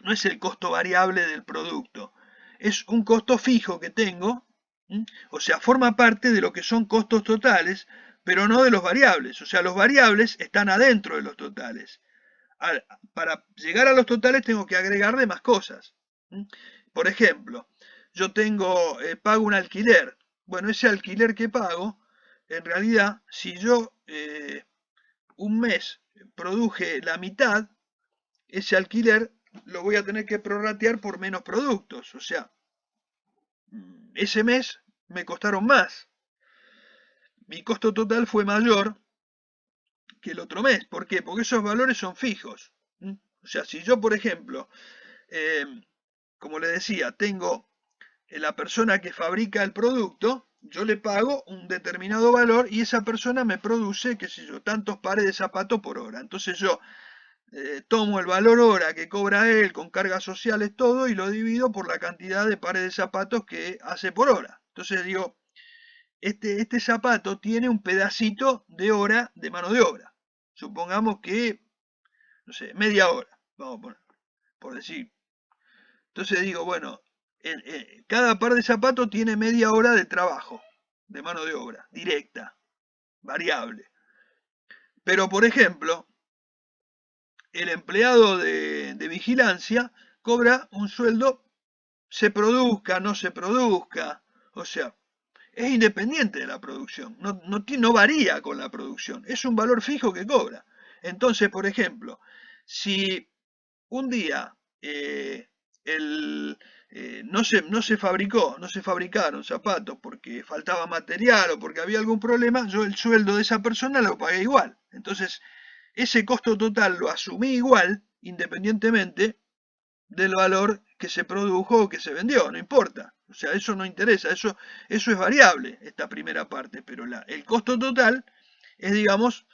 no es el costo variable del producto, es un costo fijo que tengo, o sea, forma parte de lo que son costos totales, pero no de los variables, o sea, los variables están adentro de los totales. Para llegar a los totales tengo que agregarle más cosas. Por ejemplo, yo pago un alquiler. Bueno, ese alquiler que pago, en realidad, si yo un mes produje la mitad, ese alquiler lo voy a tener que prorratear por menos productos. O sea, ese mes me costaron más. Mi costo total fue mayor que el otro mes. ¿Por qué? Porque esos valores son fijos. O sea, si yo, por ejemplo, como le decía, tengo la persona que fabrica el producto, yo le pago un determinado valor y esa persona me produce, qué sé yo, tantos pares de zapatos por hora. Entonces yo tomo el valor hora que cobra él con cargas sociales, todo, y lo divido por la cantidad de pares de zapatos que hace por hora. Entonces digo, este zapato tiene un pedacito de hora de mano de obra. Supongamos que, no sé, media hora, vamos a poner, por decir. Entonces digo, bueno, cada par de zapatos tiene media hora de trabajo, de mano de obra, directa, variable. Pero, por ejemplo, el empleado de vigilancia cobra un sueldo, se produzca, no se produzca, o sea, es independiente de la producción, no varía con la producción, es un valor fijo que cobra. Entonces, por ejemplo, si un día no se fabricaron zapatos porque faltaba material o porque había algún problema, yo el sueldo de esa persona lo pagué igual. Entonces, ese costo total lo asumí igual, independientemente del valor que se produjo o que se vendió, no importa. O sea, eso no interesa, eso es variable, esta primera parte, pero el costo total es, digamos,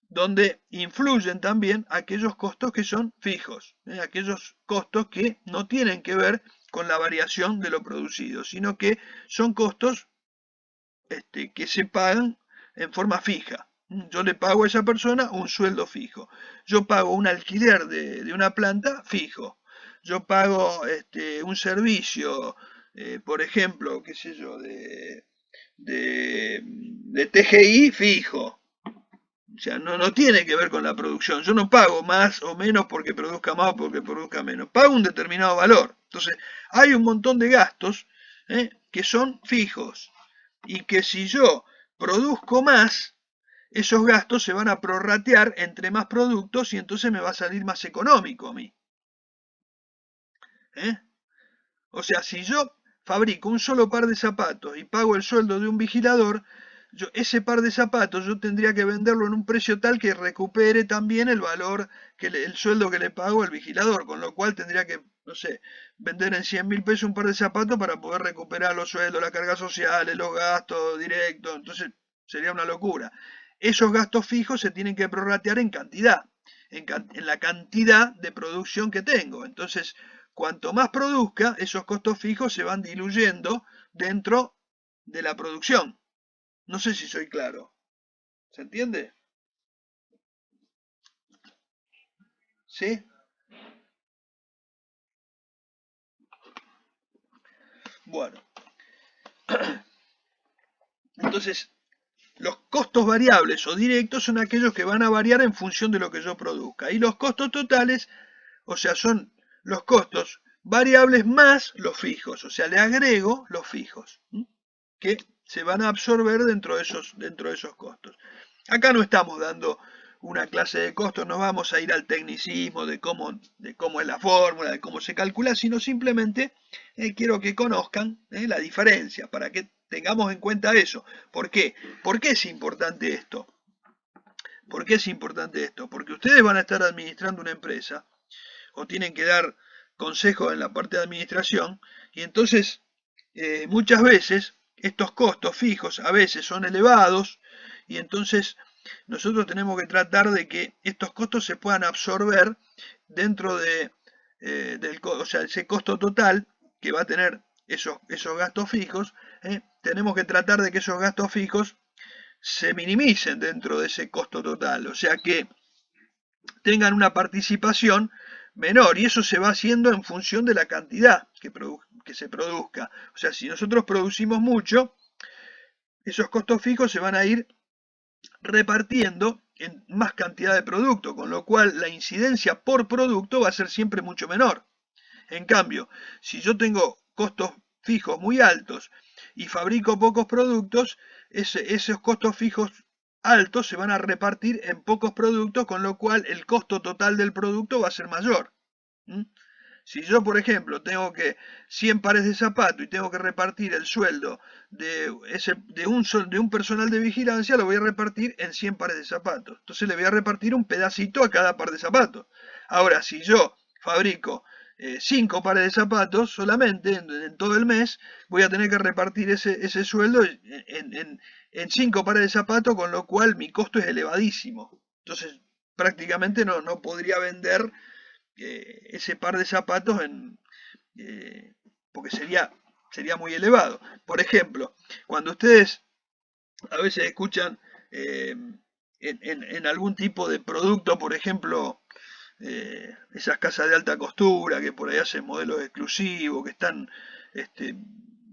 donde influyen también aquellos costos que son fijos, aquellos costos que no tienen que ver con la variación de lo producido, sino que son costos que se pagan en forma fija. Yo le pago a esa persona un sueldo fijo. Yo pago un alquiler de una planta fijo. Yo pago un servicio, por ejemplo, qué sé yo, de TGI fijo. O sea, no tiene que ver con la producción. Yo no pago más o menos porque produzca más o porque produzca menos. Pago un determinado valor. Entonces, hay un montón de gastos que son fijos y que si yo produzco más, esos gastos se van a prorratear entre más productos y entonces me va a salir más económico a mí. ¿Eh? O sea, si yo fabrico un solo par de zapatos y pago el sueldo de un vigilador, ese par de zapatos yo tendría que venderlo en un precio tal que recupere también el valor, el sueldo que le pago al vigilador, con lo cual tendría que, no sé, vender en 100.000 pesos un par de zapatos para poder recuperar los sueldos, las cargas sociales, los gastos directos, entonces sería una locura. Esos gastos fijos se tienen que prorratear en cantidad, en la cantidad de producción que tengo. Entonces, cuanto más produzca, esos costos fijos se van diluyendo dentro de la producción. No sé si soy claro. ¿Se entiende? ¿Sí? Bueno, entonces los costos variables o directos son aquellos que van a variar en función de lo que yo produzca. Y los costos totales, o sea, son los costos variables más los fijos. O sea, le agrego los fijos, que se van a absorber dentro de esos costos. Acá no estamos dando una clase de costos, no vamos a ir al tecnicismo de cómo es la fórmula, de cómo se calcula, sino simplemente quiero que conozcan la diferencia, para que tengamos en cuenta eso. ¿Por qué? ¿Por qué es importante esto? ¿Por qué es importante esto? Porque ustedes van a estar administrando una empresa o tienen que dar consejos en la parte de administración y entonces muchas veces estos costos fijos a veces son elevados y entonces nosotros tenemos que tratar de que estos costos se puedan absorber dentro o sea, ese costo total que va a tener esos gastos fijos, tenemos que tratar de que esos gastos fijos se minimicen dentro de ese costo total, o sea que tengan una participación menor y eso se va haciendo en función de la cantidad que se produzca. O sea, si nosotros producimos mucho, esos costos fijos se van a ir repartiendo en más cantidad de producto, con lo cual la incidencia por producto va a ser siempre mucho menor. En cambio, si yo tengo costos fijos muy altos y fabrico pocos productos, esos costos fijos altos se van a repartir en pocos productos, con lo cual el costo total del producto va a ser mayor. Si yo, por ejemplo, tengo que 100 pares de zapatos y tengo que repartir el sueldo de un personal de vigilancia, lo voy a repartir en 100 pares de zapatos. Entonces le voy a repartir un pedacito a cada par de zapatos. Ahora, si yo fabrico 5 pares de zapatos solamente en todo el mes, voy a tener que repartir ese sueldo en 5 pares de zapatos, con lo cual mi costo es elevadísimo. Entonces, prácticamente no podría vender ese par de zapatos porque sería muy elevado. Por ejemplo, cuando ustedes a veces escuchan en algún tipo de producto, por ejemplo, esas casas de alta costura que por ahí hacen modelos exclusivos, que están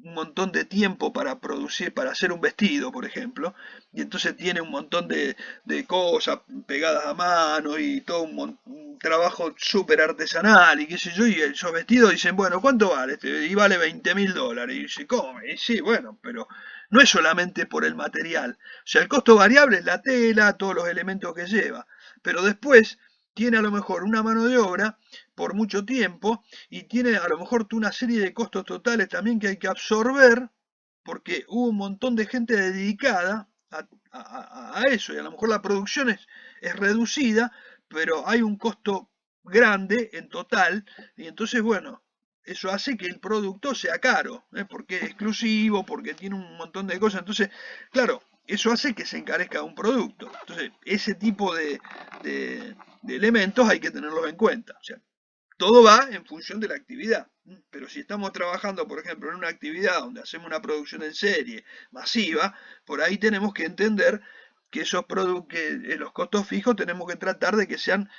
un montón de tiempo para producir, para hacer un vestido, por ejemplo, y entonces tiene un montón de cosas pegadas a mano y todo un trabajo súper artesanal y qué sé yo, y esos vestidos dicen, bueno, ¿cuánto vale? Y vale $20.000. Y dice, ¿cómo? Y sí, bueno, pero no es solamente por el material. O sea, el costo variable es la tela, todos los elementos que lleva, pero después tiene a lo mejor una mano de obra por mucho tiempo y tiene a lo mejor una serie de costos totales también que hay que absorber porque hubo un montón de gente dedicada a eso y a lo mejor la producción es reducida, pero hay un costo grande en total y entonces bueno, eso hace que el producto sea caro, porque es exclusivo, porque tiene un montón de cosas, entonces claro, eso hace que se encarezca un producto. Entonces, ese tipo de elementos hay que tenerlos en cuenta. O sea, todo va en función de la actividad. Pero si estamos trabajando, por ejemplo, en una actividad donde hacemos una producción en serie masiva, por ahí tenemos que entender que los costos fijos tenemos que tratar de que sean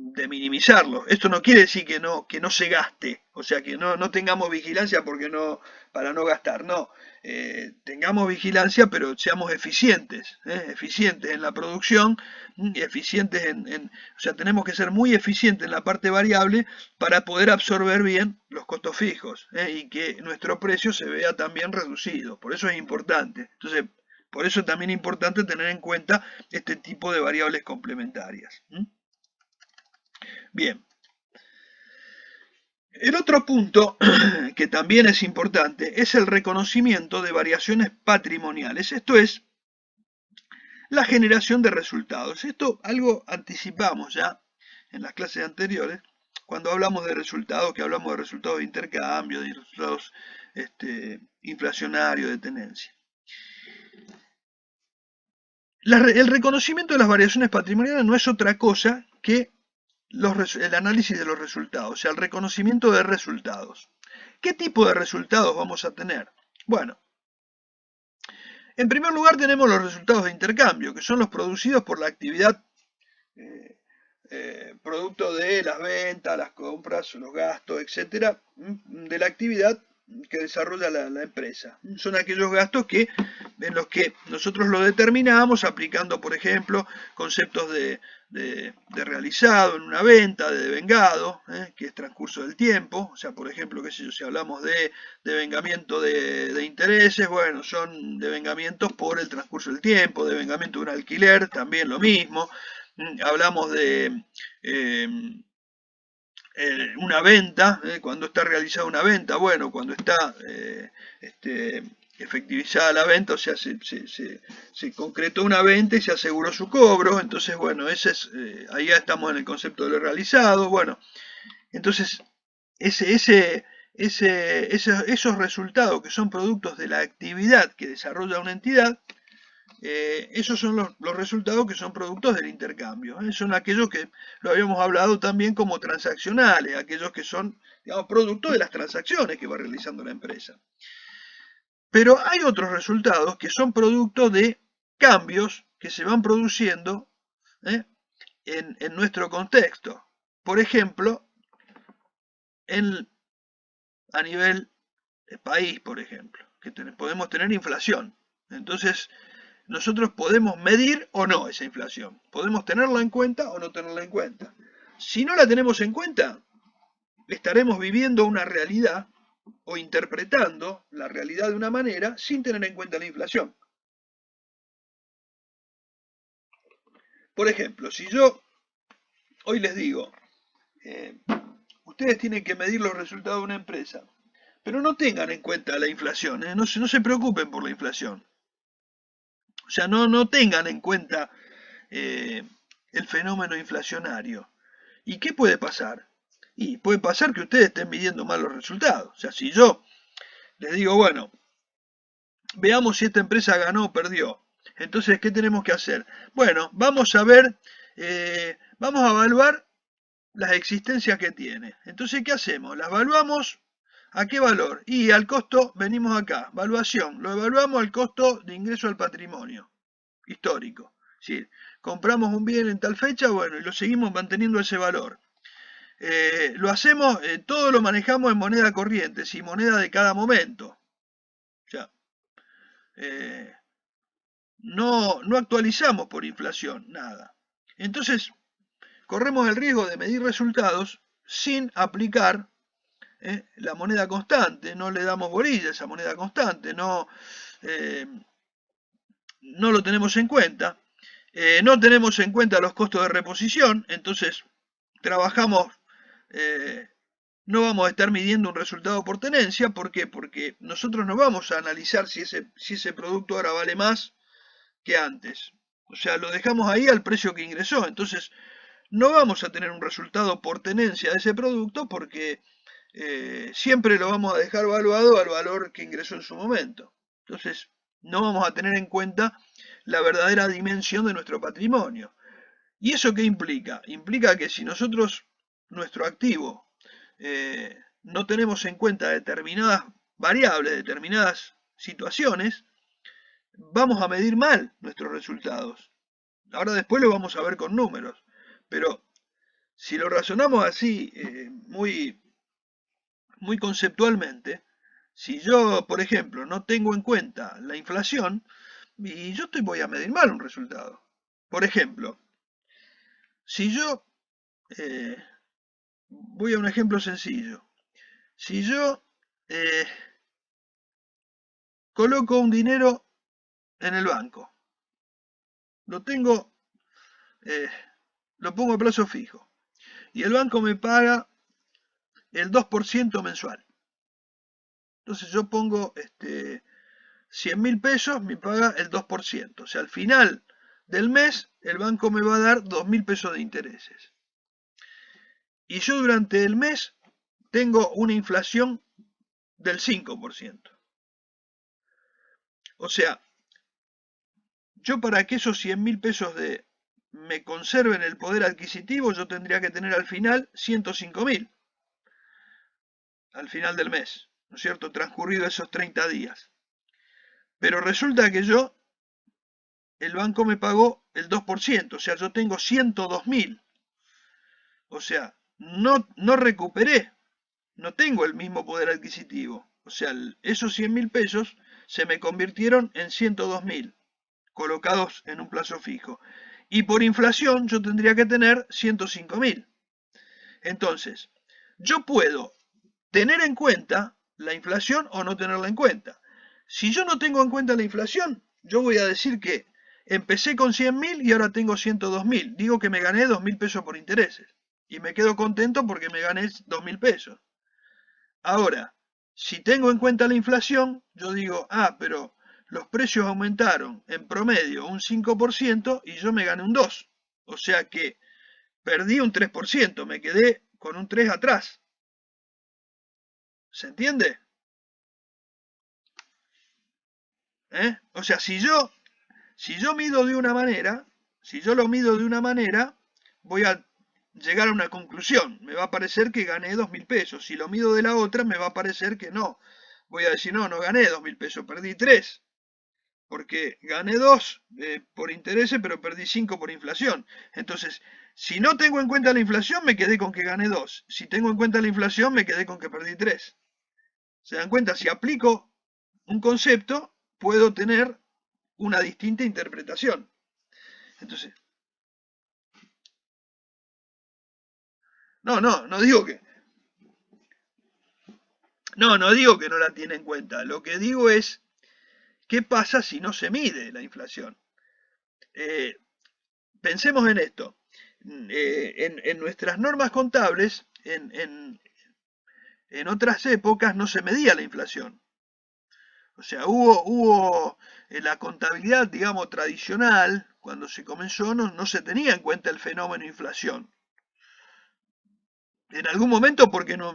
de minimizarlos. Esto no quiere decir que no se gaste, o sea, que no tengamos vigilancia para no gastar, no. Tengamos vigilancia, pero seamos eficientes, eficientes en la producción, y eficientes o sea, tenemos que ser muy eficientes en la parte variable para poder absorber bien los costos fijos, y que nuestro precio se vea también reducido. Por eso es importante. Entonces, por eso es también importante tener en cuenta este tipo de variables complementarias. Bien. El otro punto que también es importante es el reconocimiento de variaciones patrimoniales. Esto es la generación de resultados. Esto algo anticipamos ya en las clases anteriores, cuando hablamos de resultados, que hablamos de resultados de intercambio, de resultados inflacionarios, de tenencia. El reconocimiento de las variaciones patrimoniales no es otra cosa que el análisis de los resultados, o sea, el reconocimiento de resultados. ¿Qué tipo de resultados vamos a tener? Bueno, en primer lugar tenemos los resultados de intercambio, que son los producidos por la actividad producto de las ventas, las compras, los gastos, etcétera, de la actividad que desarrolla la empresa. Son aquellos gastos en los que nosotros lo determinamos aplicando, por ejemplo, conceptos de realizado en una venta, de devengado, que es transcurso del tiempo. O sea, por ejemplo, qué sé yo, si hablamos de devengamiento de intereses, bueno, son devengamientos por el transcurso del tiempo, devengamiento de un alquiler, también lo mismo. Hablamos de una venta, cuando está realizada una venta, bueno, cuando está efectivizada la venta, o sea, se concretó una venta y se aseguró su cobro, entonces, bueno, ahí ya estamos en el concepto de lo realizado, bueno, entonces, esos resultados que son productos de la actividad que desarrolla una entidad, esos son los resultados que son productos del intercambio. Son aquellos que lo habíamos hablado también como transaccionales, aquellos que son, digamos, productos de las transacciones que va realizando la empresa. Pero hay otros resultados que son productos de cambios que se van produciendo en nuestro contexto. Por ejemplo, a nivel de país, por ejemplo, que podemos tener inflación. Entonces, nosotros podemos medir o no esa inflación. Podemos tenerla en cuenta o no tenerla en cuenta. Si no la tenemos en cuenta, estaremos viviendo una realidad o interpretando la realidad de una manera sin tener en cuenta la inflación. Por ejemplo, si yo hoy les digo, ustedes tienen que medir los resultados de una empresa, pero no tengan en cuenta la inflación, no se preocupen por la inflación. O sea, no tengan en cuenta el fenómeno inflacionario. ¿Y qué puede pasar? Y puede pasar que ustedes estén midiendo mal los resultados. O sea, si yo les digo, bueno, veamos si esta empresa ganó o perdió. Entonces, ¿qué tenemos que hacer? Bueno, vamos a ver, vamos a evaluar las existencias que tiene. Entonces, ¿qué hacemos? Las evaluamos ¿a qué valor? Y al costo, venimos acá, evaluación, lo evaluamos al costo de ingreso al patrimonio histórico. Es decir, compramos un bien en tal fecha, bueno, y lo seguimos manteniendo ese valor. lo hacemos, todo lo manejamos en moneda corriente, y moneda de cada momento. O sea, no actualizamos por inflación, nada. Entonces, corremos el riesgo de medir resultados sin aplicar la moneda constante, no le damos bolilla a esa moneda constante, no lo tenemos en cuenta. No tenemos en cuenta los costos de reposición, entonces trabajamos, no vamos a estar midiendo un resultado por tenencia. ¿Por qué? Porque nosotros no vamos a analizar si ese producto ahora vale más que antes. O sea, lo dejamos ahí al precio que ingresó. Entonces, no vamos a tener un resultado por tenencia de ese producto porque siempre lo vamos a dejar valuado al valor que ingresó en su momento. Entonces, no vamos a tener en cuenta la verdadera dimensión de nuestro patrimonio. ¿Y eso qué implica? Implica que si nosotros, nuestro activo, no tenemos en cuenta determinadas variables, determinadas situaciones, vamos a medir mal nuestros resultados. Ahora después lo vamos a ver con números, pero si lo razonamos así, muy conceptualmente, si yo, por ejemplo, no tengo en cuenta la inflación, y yo voy a medir mal un resultado. Por ejemplo, si yo, voy a un ejemplo sencillo, si yo coloco un dinero en el banco, lo tengo, lo pongo a plazo fijo, y el banco me paga el 2% mensual. Entonces yo pongo 100.000 pesos, me paga el 2%. O sea, al final del mes el banco me va a dar 2.000 pesos de intereses. Y yo durante el mes tengo una inflación del 5%. O sea, yo para que esos 100.000 pesos me conserven el poder adquisitivo, yo tendría que tener al final 105.000. Al final del mes, ¿no es cierto? Transcurrido esos 30 días. Pero resulta que el banco me pagó el 2%, o sea, yo tengo 102.000. O sea, no recuperé, no tengo el mismo poder adquisitivo. O sea, esos 100.000 pesos se me convirtieron en 102.000, colocados en un plazo fijo. Y por inflación yo tendría que tener 105.000. Entonces, yo puedo tener en cuenta la inflación o no tenerla en cuenta. Si yo no tengo en cuenta la inflación, yo voy a decir que empecé con 100.000 y ahora tengo 102.000. Digo que me gané 2.000 pesos por intereses. Y me quedo contento porque me gané 2.000 pesos. Ahora, si tengo en cuenta la inflación, yo digo, pero los precios aumentaron en promedio un 5% y yo me gané un 2%. O sea que perdí un 3%, me quedé con un 3 atrás. ¿Se entiende? O sea, si yo mido de una manera, si yo lo mido de una manera, voy a llegar a una conclusión. Me va a parecer que gané 2.000 pesos. Si lo mido de la otra, me va a parecer que no. Voy a decir, no gané 2.000 pesos, perdí 3. Porque gané 2 por intereses, pero perdí 5 por inflación. Entonces, si no tengo en cuenta la inflación, me quedé con que gané 2. Si tengo en cuenta la inflación, me quedé con que perdí 3. ¿Se dan cuenta? Si aplico un concepto, puedo tener una distinta interpretación. Entonces, no digo que... No digo que no la tiene en cuenta. Lo que digo es, ¿qué pasa si no se mide la inflación? Pensemos en esto. En nuestras normas contables, en otras épocas no se medía la inflación. O sea, hubo en la contabilidad, digamos, tradicional, cuando se comenzó, no se tenía en cuenta el fenómeno inflación. En algún momento porque no...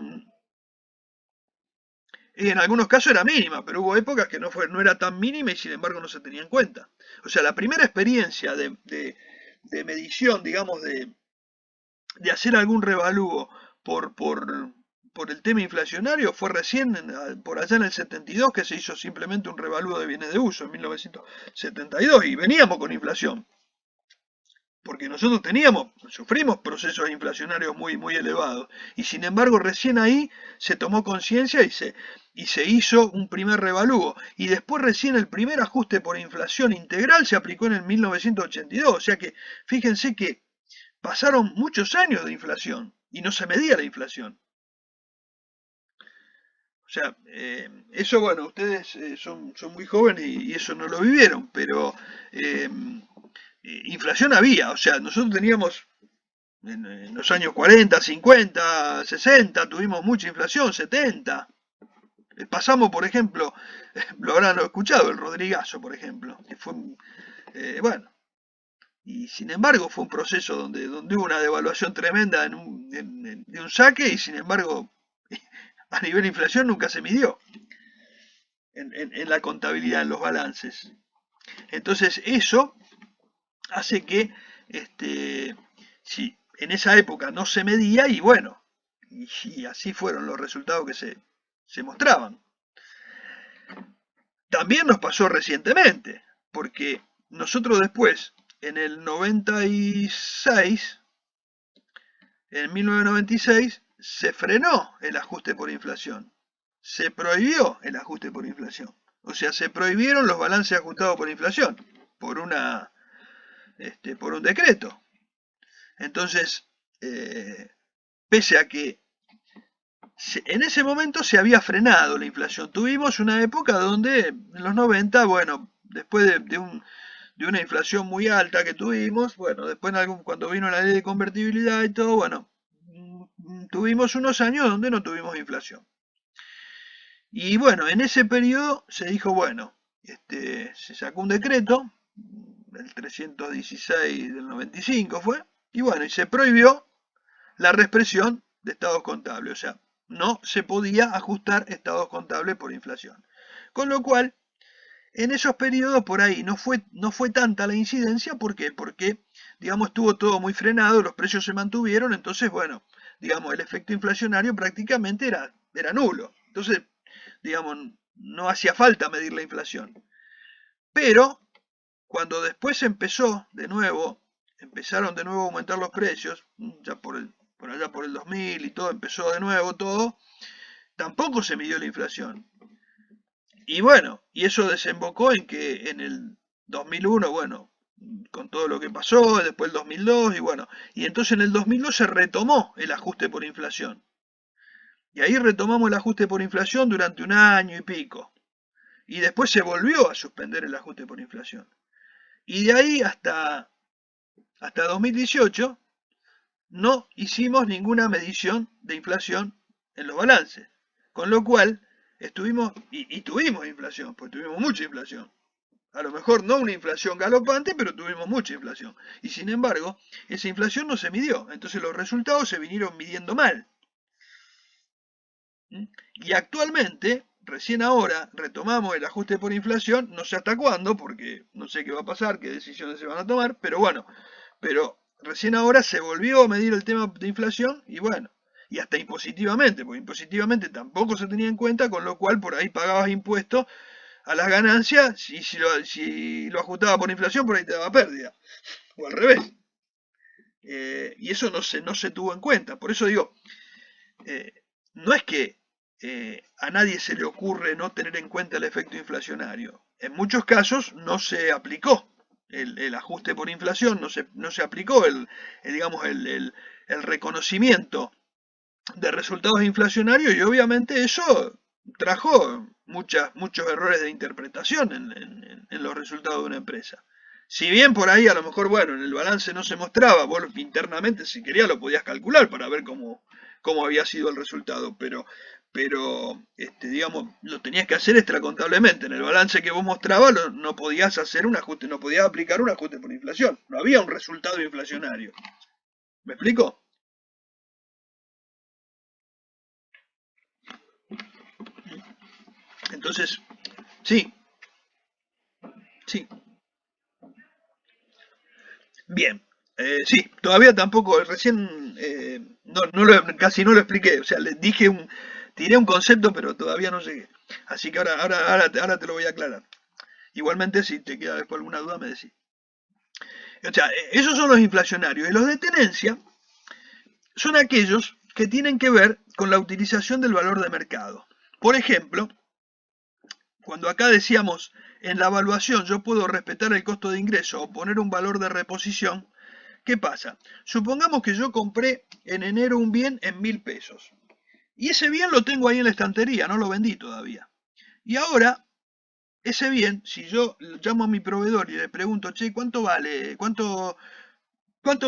Y en algunos casos era mínima, pero hubo épocas que no era tan mínima y sin embargo no se tenía en cuenta. O sea, la primera experiencia de medición, digamos, de hacer algún revalúo por el tema inflacionario fue recién, por allá en el 72, que se hizo simplemente un revalúo de bienes de uso, en 1972, y veníamos con inflación. porque nosotros sufrimos procesos inflacionarios muy elevados, y sin embargo recién ahí se tomó conciencia y se hizo un primer revalúo, y después recién el primer ajuste por inflación integral se aplicó en el 1982, o sea que fíjense que pasaron muchos años de inflación y no se medía la inflación. O sea, eso, bueno, ustedes son muy jóvenes y eso no lo vivieron, pero inflación había, o sea, nosotros teníamos en los años 40, 50, 60, tuvimos mucha inflación, 70. Pasamos, por ejemplo, lo habrán escuchado, el Rodrigazo, por ejemplo, que fue, bueno, y sin embargo fue un proceso donde hubo una devaluación tremenda de un saque y sin embargo a nivel de inflación nunca se midió en la contabilidad, en los balances. Entonces eso hace que si en esa época no se medía y bueno, y así fueron los resultados que se mostraban. También nos pasó recientemente, porque nosotros después, en el 96, en 1996, se frenó el ajuste por inflación. Se prohibió el ajuste por inflación. O sea, se prohibieron los balances ajustados por inflación por por un decreto. Entonces, pese a que en ese momento se había frenado la inflación, tuvimos una época donde en los 90, bueno, después de una inflación muy alta que tuvimos, bueno, después cuando vino la ley de convertibilidad y todo, bueno, tuvimos unos años donde no tuvimos inflación. Y bueno, en ese periodo se dijo, bueno, se sacó un decreto, el 316 del 95 fue, y bueno, y se prohibió la reexpresión de estados contables, o sea, no se podía ajustar estados contables por inflación. Con lo cual, en esos periodos por ahí no fue tanta la incidencia, ¿por qué? Porque, digamos, estuvo todo muy frenado, los precios se mantuvieron, entonces, bueno, digamos, el efecto inflacionario prácticamente era nulo. Entonces, digamos, no hacía falta medir la inflación. Pero, cuando después empezaron de nuevo a aumentar los precios, ya por allá por el 2000 y todo, empezó de nuevo todo, tampoco se midió la inflación. Y bueno, y eso desembocó en que en el 2001, bueno, con todo lo que pasó, después el 2002, y bueno, y entonces en el 2002 se retomó el ajuste por inflación. Y ahí retomamos el ajuste por inflación durante un año y pico. Y después se volvió a suspender el ajuste por inflación. Y de ahí hasta 2018 no hicimos ninguna medición de inflación en los balances. Con lo cual, tuvimos inflación, pues tuvimos mucha inflación. A lo mejor no una inflación galopante, pero tuvimos mucha inflación. Y sin embargo, esa inflación no se midió. Entonces los resultados se vinieron midiendo mal. Y actualmente, recién ahora, retomamos el ajuste por inflación, no sé hasta cuándo, porque no sé qué va a pasar, qué decisiones se van a tomar, pero bueno, pero recién ahora se volvió a medir el tema de inflación y bueno, y hasta impositivamente, porque impositivamente tampoco se tenía en cuenta, con lo cual por ahí pagabas impuestos a las ganancias, y si lo ajustaba por inflación, por ahí te daba pérdida, o al revés. Y eso no se tuvo en cuenta. Por eso digo, no es que a nadie se le ocurre no tener en cuenta el efecto inflacionario. En muchos casos no se aplicó el ajuste por inflación, no se aplicó digamos, el reconocimiento de resultados inflacionarios y obviamente eso trajo muchos errores de interpretación en los resultados de una empresa. Si bien por ahí a lo mejor, bueno, en el balance no se mostraba, vos internamente si querías lo podías calcular para ver cómo había sido el resultado, pero digamos, lo tenías que hacer extracontablemente. En el balance que vos mostrabas no podías hacer un ajuste, no podías aplicar un ajuste por inflación. No había un resultado inflacionario. ¿Me explico? Entonces, sí, sí. Bien. Sí, todavía tampoco, recién casi no lo expliqué. O sea, le dije tiré un concepto, pero todavía no llegué. Así que ahora te lo voy a aclarar. Igualmente, si te queda después alguna duda, me decís. O sea, esos son los inflacionarios. Y los de tenencia son aquellos que tienen que ver con la utilización del valor de mercado. Por ejemplo, cuando acá decíamos en la evaluación yo puedo respetar el costo de ingreso o poner un valor de reposición, ¿qué pasa? Supongamos que yo compré en enero un bien en 1.000 pesos. Y ese bien lo tengo ahí en la estantería, no lo vendí todavía. Y ahora, ese bien, si yo llamo a mi proveedor y le pregunto, che, ¿cuánto vale? ¿Cuánto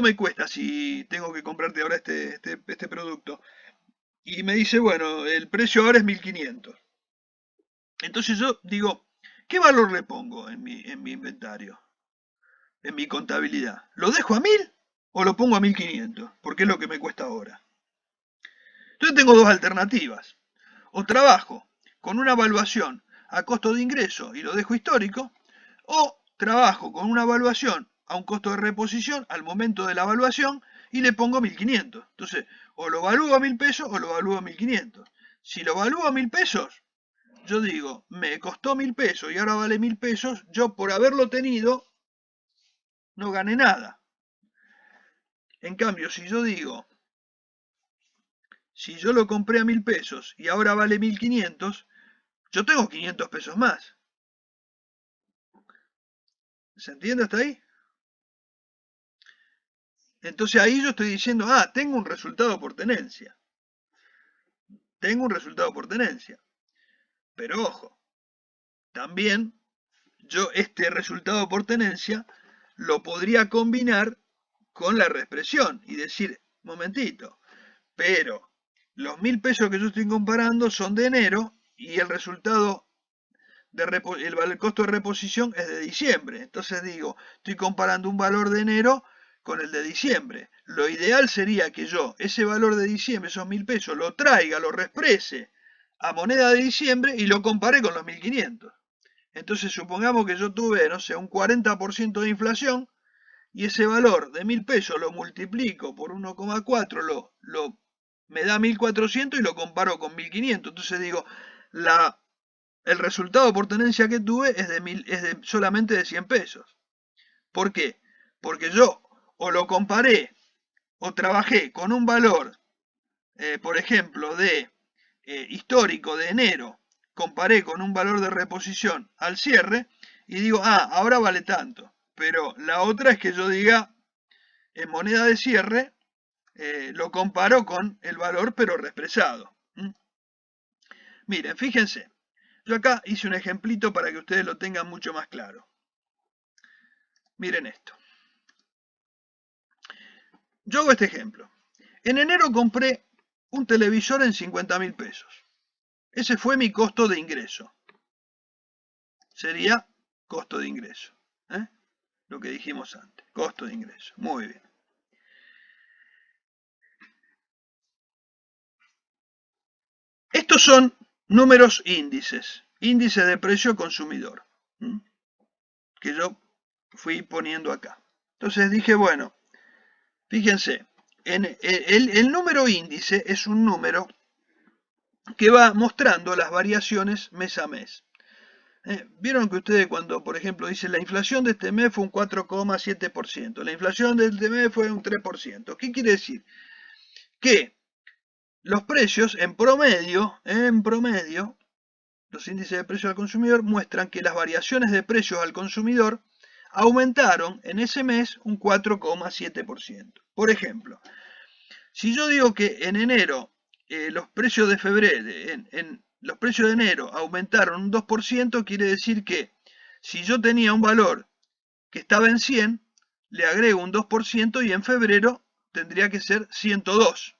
me cuesta si tengo que comprarte ahora este producto? Y me dice, bueno, el precio ahora es 1.500. Entonces yo digo, ¿qué valor le pongo en mi inventario? En mi contabilidad. ¿Lo dejo a 1.000 o lo pongo a 1.500? Porque es lo que me cuesta ahora. Entonces tengo dos alternativas. O trabajo con una evaluación a costo de ingreso y lo dejo histórico, o trabajo con una evaluación a un costo de reposición al momento de la evaluación y le pongo 1.500. Entonces, o lo evalúo a 1.000 pesos o lo evalúo a 1.500. Si lo evalúo a 1.000 pesos, yo digo, me costó 1.000 pesos y ahora vale 1.000 pesos, yo por haberlo tenido no gané nada. En cambio, si yo digo, si yo lo compré a 1.000 pesos y ahora vale 1.500, yo tengo 500 pesos más. ¿Se entiende hasta ahí? Entonces ahí yo estoy diciendo, tengo un resultado por tenencia. Tengo un resultado por tenencia. Pero ojo, también yo este resultado por tenencia lo podría combinar con la reexpresión y decir, momentito, pero los 1.000 pesos que yo estoy comparando son de enero y el resultado el costo de reposición es de diciembre. Entonces digo, estoy comparando un valor de enero con el de diciembre. Lo ideal sería que yo ese valor de diciembre, esos 1.000 pesos, lo traiga, lo reexprese a moneda de diciembre y lo compare con los 1.500. Entonces supongamos que yo tuve, no sé, un 40% de inflación y ese valor de 1.000 pesos lo multiplico por 1,4, me da 1.400 y lo comparo con 1.500. Entonces digo, el resultado por tenencia que tuve es solamente de 100 pesos. ¿Por qué? Porque yo o lo comparé o trabajé con un valor, por ejemplo, de histórico de enero, comparé con un valor de reposición al cierre y digo, ahora vale tanto. Pero la otra es que yo diga, en moneda de cierre, lo comparo con el valor pero reexpresado. Miren, fíjense, yo acá hice un ejemplito para que ustedes lo tengan mucho más claro. Miren esto. Yo hago este ejemplo. En enero compré un televisor en 50.000 pesos. Ese fue mi costo de ingreso. Sería costo de ingreso. Lo que dijimos antes. Costo de ingreso. Muy bien. Estos son números índices. Índice de precio consumidor. Que yo fui poniendo acá. Entonces dije, bueno, fíjense, el número índice es un número que va mostrando las variaciones mes a mes. Vieron que ustedes cuando, por ejemplo, dicen la inflación de este mes fue un 4,7%, la inflación de este mes fue un 3%. ¿Qué quiere decir? Que los precios en promedio, los índices de precios al consumidor muestran que las variaciones de precios al consumidor aumentaron en ese mes un 4,7%. Por ejemplo, si yo digo que en enero los precios de febrero, los precios de enero aumentaron un 2%, quiere decir que si yo tenía un valor que estaba en 100, le agrego un 2% y en febrero tendría que ser 102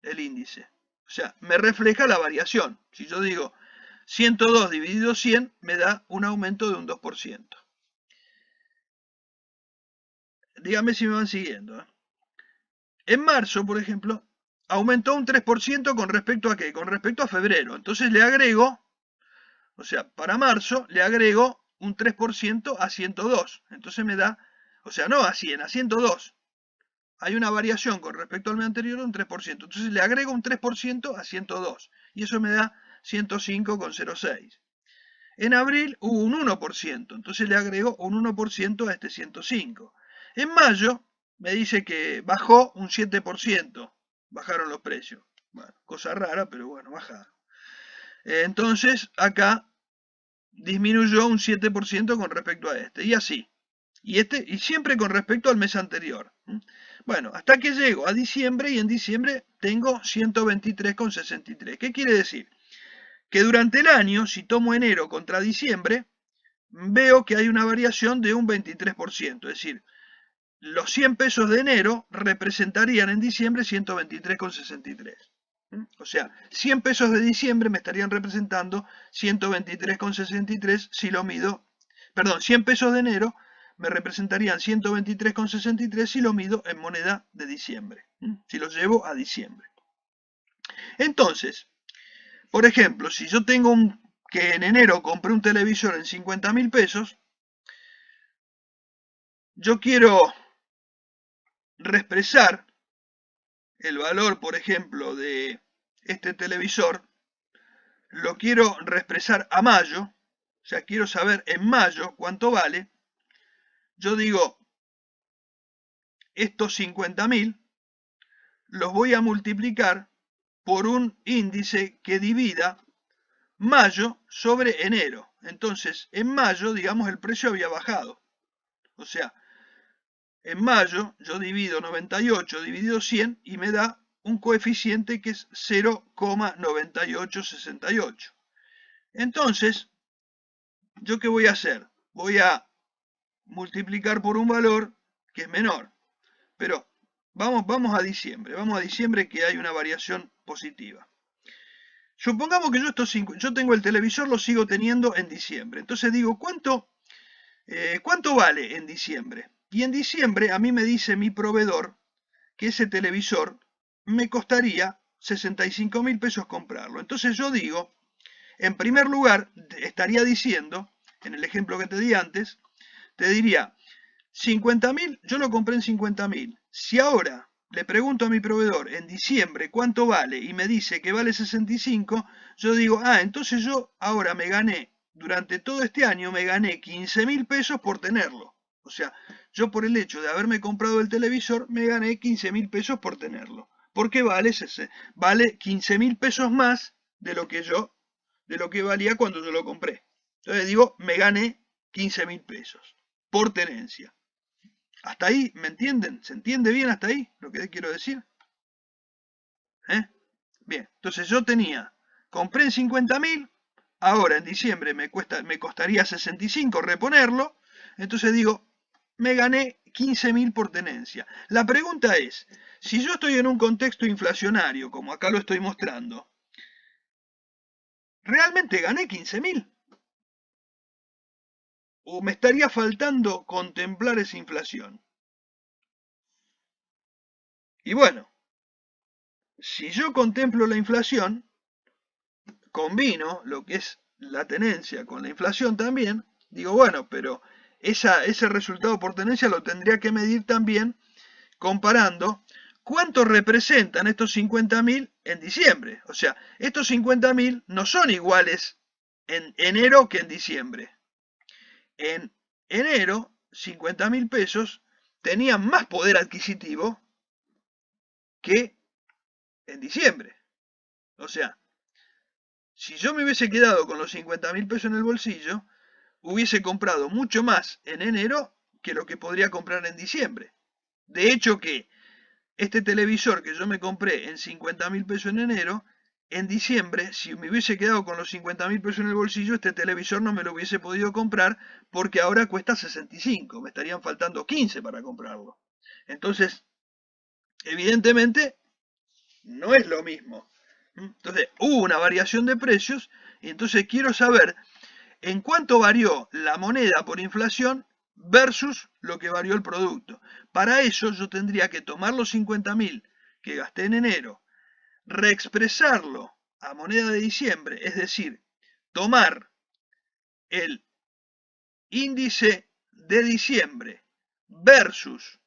el índice. O sea, me refleja la variación. Si yo digo 102 dividido 100, me da un aumento de un 2%. Dígame si me van siguiendo. En marzo, por ejemplo, aumentó un 3% con respecto a qué? Con respecto a febrero. Entonces le agrego, o sea, para marzo le agrego un 3% a 102. Entonces me da, o sea, no a 100, a 102. Hay una variación con respecto al mes anterior de un 3%. Entonces le agrego un 3% a 102. Y eso me da 105,06. En abril hubo un 1%. Entonces le agrego un 1% a este 105. En mayo me dice que bajó un 7%, bajaron los precios. Bueno, cosa rara, pero bueno, bajaron. Entonces, acá disminuyó un 7% con respecto a este, y así. Y siempre con respecto al mes anterior. Bueno, hasta que llego a diciembre, y en diciembre tengo 123,63. ¿Qué quiere decir? Que durante el año, si tomo enero contra diciembre, veo que hay una variación de un 23%. Es decir, los 100 pesos de enero representarían en diciembre 123,63. O sea, 100 pesos de diciembre me estarían representando 123,63 si lo mido. Perdón, 100 pesos de enero me representarían 123,63 si lo mido en moneda de diciembre. Si lo llevo a diciembre. Entonces, por ejemplo, si yo tengo que en enero compré un televisor en 50.000 pesos, yo quiero reexpresar el valor, por ejemplo, de este televisor, lo quiero reexpresar a mayo, o sea, quiero saber en mayo cuánto vale. Yo digo, estos 50.000 los voy a multiplicar por un índice que divida mayo sobre enero. Entonces, en mayo, digamos, el precio había bajado. O sea, en mayo yo divido 98 dividido 100 y me da un coeficiente que es 0,9868. Entonces, ¿yo qué voy a hacer? Voy a multiplicar por un valor que es menor. Pero vamos a diciembre que hay una variación positiva. Supongamos que yo tengo el televisor, lo sigo teniendo en diciembre. Entonces digo, ¿cuánto vale en diciembre? Y en diciembre a mí me dice mi proveedor que ese televisor me costaría 65.000 pesos comprarlo. Entonces yo digo, en primer lugar, estaría diciendo, en el ejemplo que te di antes, te diría, 50.000, yo lo compré en 50.000. Si ahora le pregunto a mi proveedor en diciembre cuánto vale y me dice que vale 65, yo digo, entonces yo ahora durante todo este año me gané 15.000 pesos por tenerlo. O sea, yo por el hecho de haberme comprado el televisor me gané 15.000 pesos por tenerlo. Porque vale 15.000 pesos más de lo que valía cuando yo lo compré. Entonces digo, me gané 15.000 pesos por tenencia. ¿Hasta ahí me entienden? ¿Se entiende bien hasta ahí lo que quiero decir? Bien, entonces yo compré en 50.000, ahora en diciembre me costaría 65 reponerlo, entonces digo, me gané 15.000 por tenencia. La pregunta es, si yo estoy en un contexto inflacionario, como acá lo estoy mostrando, ¿realmente gané 15.000? ¿O me estaría faltando contemplar esa inflación? Y bueno, si yo contemplo la inflación, combino lo que es la tenencia con la inflación también, digo, bueno, pero ese resultado por tenencia lo tendría que medir también comparando cuánto representan estos 50.000 en diciembre. O sea, estos 50.000 no son iguales en enero que en diciembre. En enero, 50.000 pesos tenían más poder adquisitivo que en diciembre. O sea, si yo me hubiese quedado con los 50.000 pesos en el bolsillo, hubiese comprado mucho más en enero que lo que podría comprar en diciembre. De hecho que este televisor que yo me compré en 50.000 pesos en enero, en diciembre, si me hubiese quedado con los 50.000 pesos en el bolsillo, este televisor no me lo hubiese podido comprar porque ahora cuesta 65, me estarían faltando 15 para comprarlo. Entonces, evidentemente, no es lo mismo. Entonces, hubo una variación de precios y entonces quiero saber en cuánto varió la moneda por inflación versus lo que varió el producto. Para eso yo tendría que tomar los 50.000 que gasté en enero, reexpresarlo a moneda de diciembre, es decir, tomar el índice de diciembre versus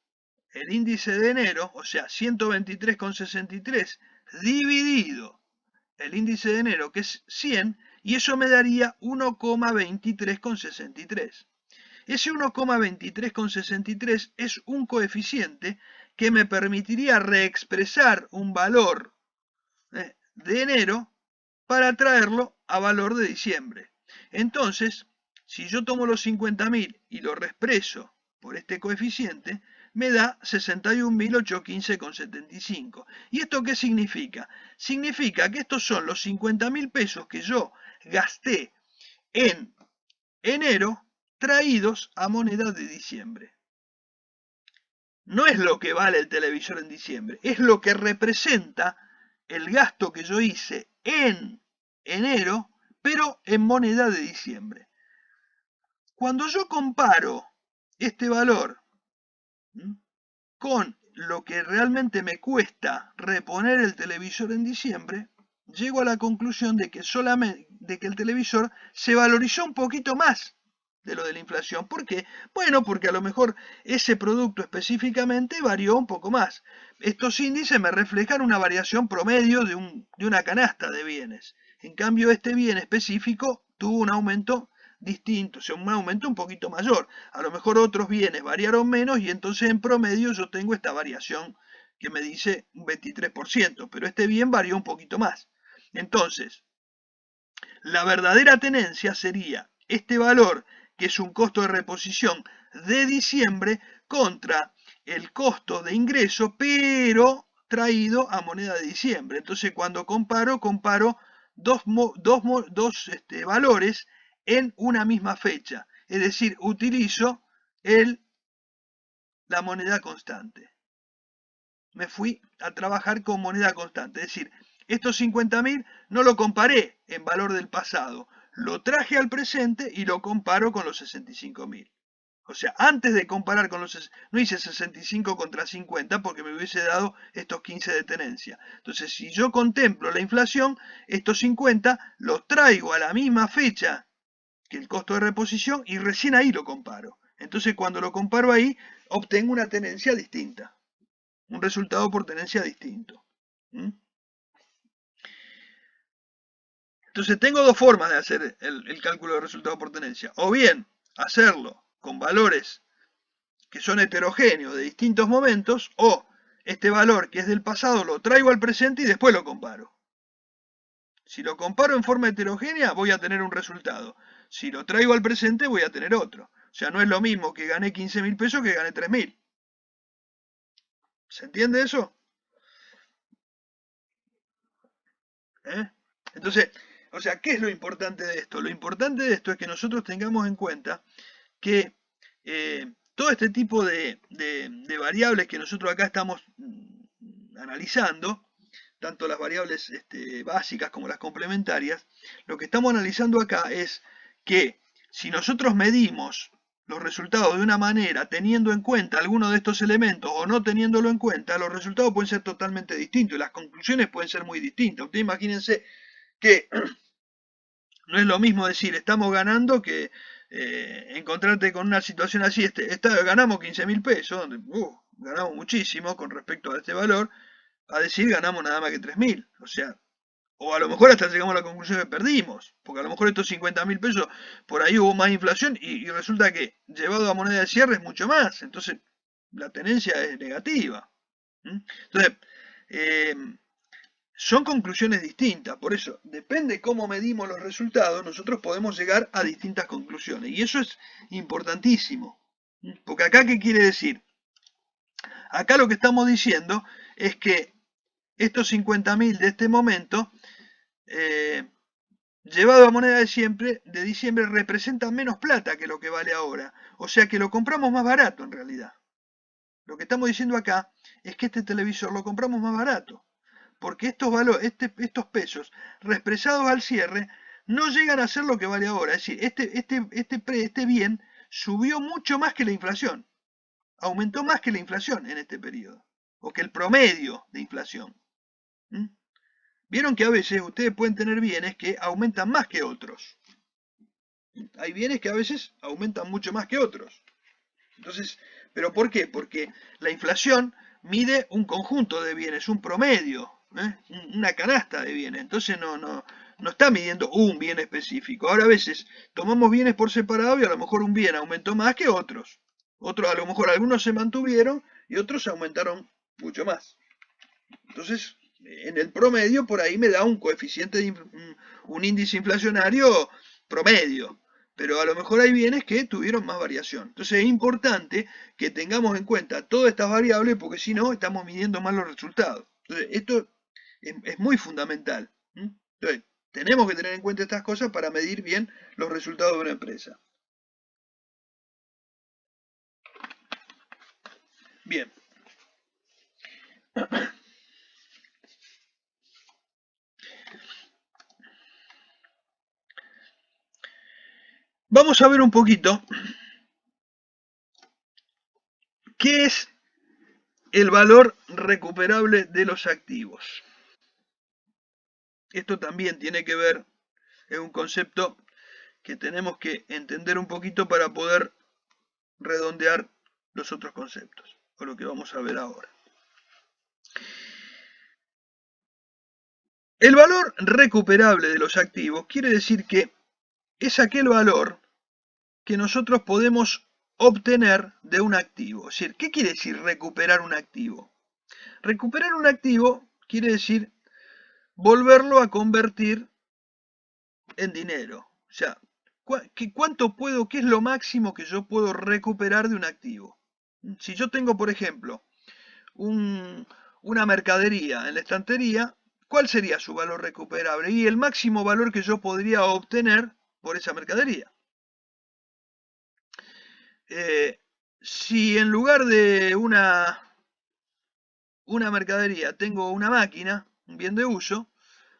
el índice de enero, o sea, 123,63 dividido el índice de enero, que es 100, y eso me daría 1,23,63. Ese 1,23,63 es un coeficiente que me permitiría reexpresar un valor de enero para traerlo a valor de diciembre. Entonces, si yo tomo los 50.000 y lo reexpreso por este coeficiente, me da 61.815,75. ¿Y esto qué significa? Significa que estos son los 50.000 pesos que yo gasté en enero traídos a moneda de diciembre. No es lo que vale el televisor en diciembre, es lo que representa el gasto que yo hice en enero, pero en moneda de diciembre. Cuando yo comparo este valor con lo que realmente me cuesta reponer el televisor en diciembre, llego a la conclusión de que el televisor se valorizó un poquito más de lo de la inflación. ¿Por qué? Bueno, porque a lo mejor ese producto específicamente varió un poco más. Estos índices me reflejan una variación promedio de una canasta de bienes. En cambio, este bien específico tuvo un aumento distinto, o sea, un aumento un poquito mayor. A lo mejor otros bienes variaron menos y entonces en promedio yo tengo esta variación que me dice un 23%, pero este bien varió un poquito más. Entonces, la verdadera tenencia sería este valor, que es un costo de reposición de diciembre, contra el costo de ingreso, pero traído a moneda de diciembre. Entonces, cuando comparo dos valores en una misma fecha. Es decir, utilizo la moneda constante. Me fui a trabajar con moneda constante. Es decir, estos 50.000 no lo comparé en valor del pasado. Lo traje al presente y lo comparo con los 65.000. O sea, antes de comparar con los... No hice 65 contra 50 porque me hubiese dado estos 15 de tenencia. Entonces, si yo contemplo la inflación, estos 50 los traigo a la misma fecha que el costo de reposición y recién ahí lo comparo. Entonces, cuando lo comparo ahí, obtengo una tenencia distinta. Un resultado por tenencia distinto. Entonces, tengo dos formas de hacer el cálculo de resultado por tenencia. O bien, hacerlo con valores que son heterogéneos de distintos momentos, o este valor que es del pasado lo traigo al presente y después lo comparo. Si lo comparo en forma heterogénea, voy a tener un resultado. Si lo traigo al presente, voy a tener otro. O sea, no es lo mismo que gané 15.000 pesos que gané 3.000. ¿Se entiende eso? Entonces, o sea, ¿qué es lo importante de esto? Lo importante de esto es que nosotros tengamos en cuenta que todo este tipo de variables que nosotros acá estamos analizando, tanto las variables básicas como las complementarias, lo que estamos analizando acá es que si nosotros medimos los resultados de una manera teniendo en cuenta alguno de estos elementos o no teniéndolo en cuenta, los resultados pueden ser totalmente distintos y las conclusiones pueden ser muy distintas. Ustedes imagínense que no es lo mismo decir estamos ganando que encontrarte con una situación así, ganamos 15.000 pesos, ganamos muchísimo con respecto a este valor, a decir ganamos nada más que 3.000. O sea, o a lo mejor hasta llegamos a la conclusión que perdimos, porque a lo mejor estos 50.000 pesos por ahí hubo más inflación y resulta que llevado a moneda de cierre es mucho más, entonces la tenencia es negativa. Entonces, son conclusiones distintas, por eso depende cómo medimos los resultados, nosotros podemos llegar a distintas conclusiones y eso es importantísimo, porque acá ¿qué quiere decir? Acá lo que estamos diciendo es que estos 50.000 de este momento, llevado a moneda de diciembre, representan menos plata que lo que vale ahora. O sea que lo compramos más barato en realidad. Lo que estamos diciendo acá es que este televisor lo compramos más barato. Porque estos pesos reexpresados al cierre no llegan a ser lo que vale ahora. Es decir, este bien subió mucho más que la inflación. Aumentó más que la inflación en este periodo. O que el promedio de inflación. Vieron que a veces ustedes pueden tener bienes que aumentan más que otros. Hay bienes que a veces aumentan mucho más que otros. Entonces, ¿pero por qué? Porque la inflación mide un conjunto de bienes, un promedio, una canasta de bienes. Entonces no está midiendo un bien específico. Ahora a veces tomamos bienes por separado y a lo mejor un bien aumentó más que otros. Otros, a lo mejor algunos se mantuvieron y otros aumentaron mucho más. Entonces, en el promedio por ahí me da un coeficiente, un índice inflacionario promedio. Pero a lo mejor hay bienes que tuvieron más variación. Entonces es importante que tengamos en cuenta todas estas variables porque si no estamos midiendo mal los resultados. Entonces esto es muy fundamental. Entonces tenemos que tener en cuenta estas cosas para medir bien los resultados de una empresa. Bien. Vamos a ver un poquito qué es el valor recuperable de los activos. Esto también tiene que ver, es un concepto que tenemos que entender un poquito para poder redondear los otros conceptos, o lo que vamos a ver ahora. El valor recuperable de los activos quiere decir que es aquel valor que nosotros podemos obtener de un activo. Es decir, ¿qué quiere decir recuperar un activo? Recuperar un activo quiere decir volverlo a convertir en dinero. O sea, ¿cuánto puedo, qué es lo máximo que yo puedo recuperar de un activo? Si yo tengo, por ejemplo, una mercadería en la estantería, ¿cuál sería su valor recuperable? Y el máximo valor que yo podría obtener por esa mercadería. Si en lugar de una mercadería tengo una máquina, un bien de uso,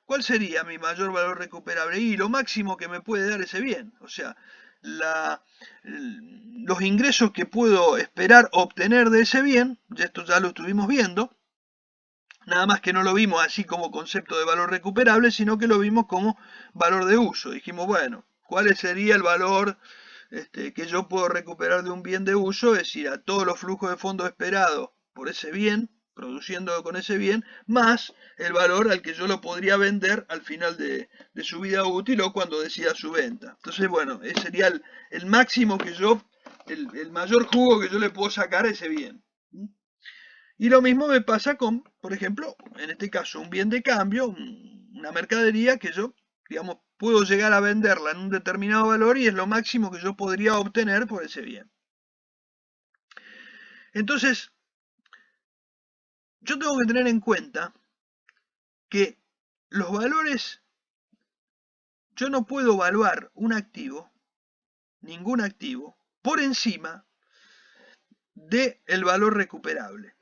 ¿cuál sería mi mayor valor recuperable? Y lo máximo que me puede dar ese bien. O sea, los ingresos que puedo esperar obtener de ese bien, esto ya lo estuvimos viendo, nada más que no lo vimos así como concepto de valor recuperable, sino que lo vimos como valor de uso. Dijimos, bueno, ¿cuál sería el valor que yo puedo recuperar de un bien de uso? Es decir, a todos los flujos de fondos esperados por ese bien, produciendo con ese bien, más el valor al que yo lo podría vender al final de su vida útil o cuando decida su venta. Entonces, bueno, ese sería el máximo que yo, el mayor jugo que yo le puedo sacar a ese bien. Y lo mismo me pasa con, por ejemplo, en este caso, un bien de cambio, una mercadería que yo, digamos, puedo llegar a venderla en un determinado valor y es lo máximo que yo podría obtener por ese bien. Entonces, yo tengo que tener en cuenta que los valores, yo no puedo evaluar un activo, ningún activo, por encima del valor recuperable.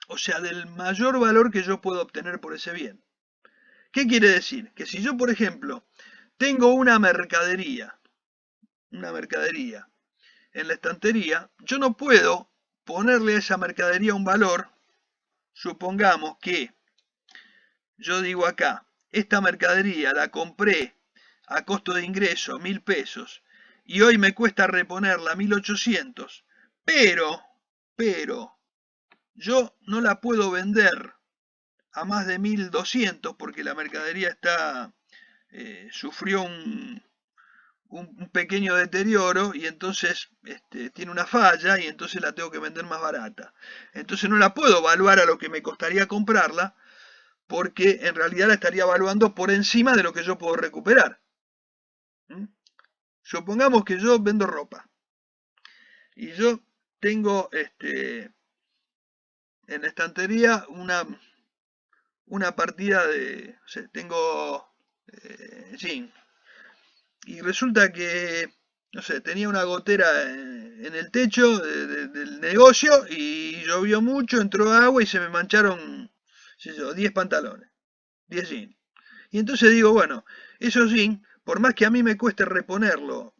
O sea, del mayor valor que yo puedo obtener por ese bien. ¿Qué quiere decir? Que si yo, por ejemplo, tengo una mercadería en la estantería, yo no puedo ponerle a esa mercadería un valor. Supongamos que yo digo acá, esta mercadería la compré a costo de ingreso 1.000 pesos y hoy me cuesta reponerla 1.800, pero yo no la puedo vender a más de 1.200 porque la mercadería sufrió un pequeño deterioro y entonces tiene una falla y entonces la tengo que vender más barata. Entonces no la puedo evaluar a lo que me costaría comprarla porque en realidad la estaría evaluando por encima de lo que yo puedo recuperar. Supongamos que yo vendo ropa y yo tengo en la estantería una partida de, o sea, tengo jean y resulta que, no sé, tenía una gotera en el techo del negocio y llovió mucho, entró agua y se me mancharon, sé yo, 10 pantalones, 10 jeans. Y entonces digo, bueno, esos jeans, por más que a mí me cueste reponerlo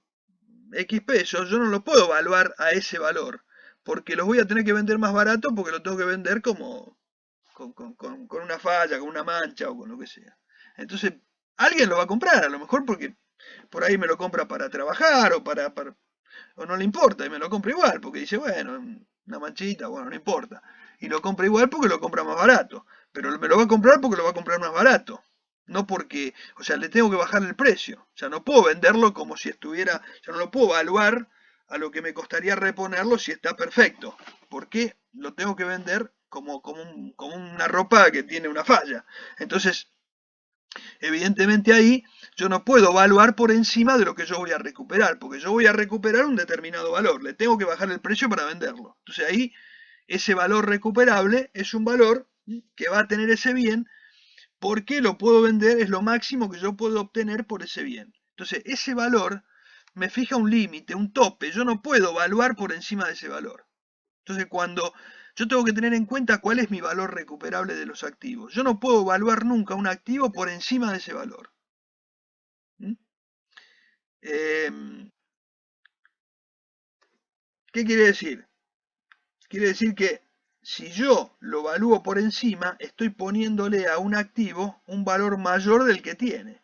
X pesos, yo no lo puedo evaluar a ese valor, porque los voy a tener que vender más barato porque lo tengo que vender como con una falla, con una mancha o con lo que sea. Entonces, alguien lo va a comprar, a lo mejor porque por ahí me lo compra para trabajar o no le importa y me lo compra igual, porque dice, bueno, una manchita, bueno, no importa. Y lo compra igual porque lo compra más barato, pero me lo va a comprar porque lo va a comprar más barato. No porque, o sea, le tengo que bajar el precio. O sea, no puedo venderlo como si estuviera, yo no lo puedo evaluar a lo que me costaría reponerlo si está perfecto. Porque lo tengo que vender como una ropa que tiene una falla. Entonces, evidentemente ahí yo no puedo evaluar por encima de lo que yo voy a recuperar, porque yo voy a recuperar un determinado valor, le tengo que bajar el precio para venderlo. Entonces ahí ese valor recuperable es un valor que va a tener ese bien porque lo puedo vender, es lo máximo que yo puedo obtener por ese bien. Entonces ese valor me fija un límite, un tope, yo no puedo evaluar por encima de ese valor. Entonces cuando yo tengo que tener en cuenta cuál es mi valor recuperable de los activos. Yo no puedo evaluar nunca un activo por encima de ese valor. ¿Mm? ¿Qué quiere decir? Quiere decir que si yo lo evalúo por encima, estoy poniéndole a un activo un valor mayor del que tiene.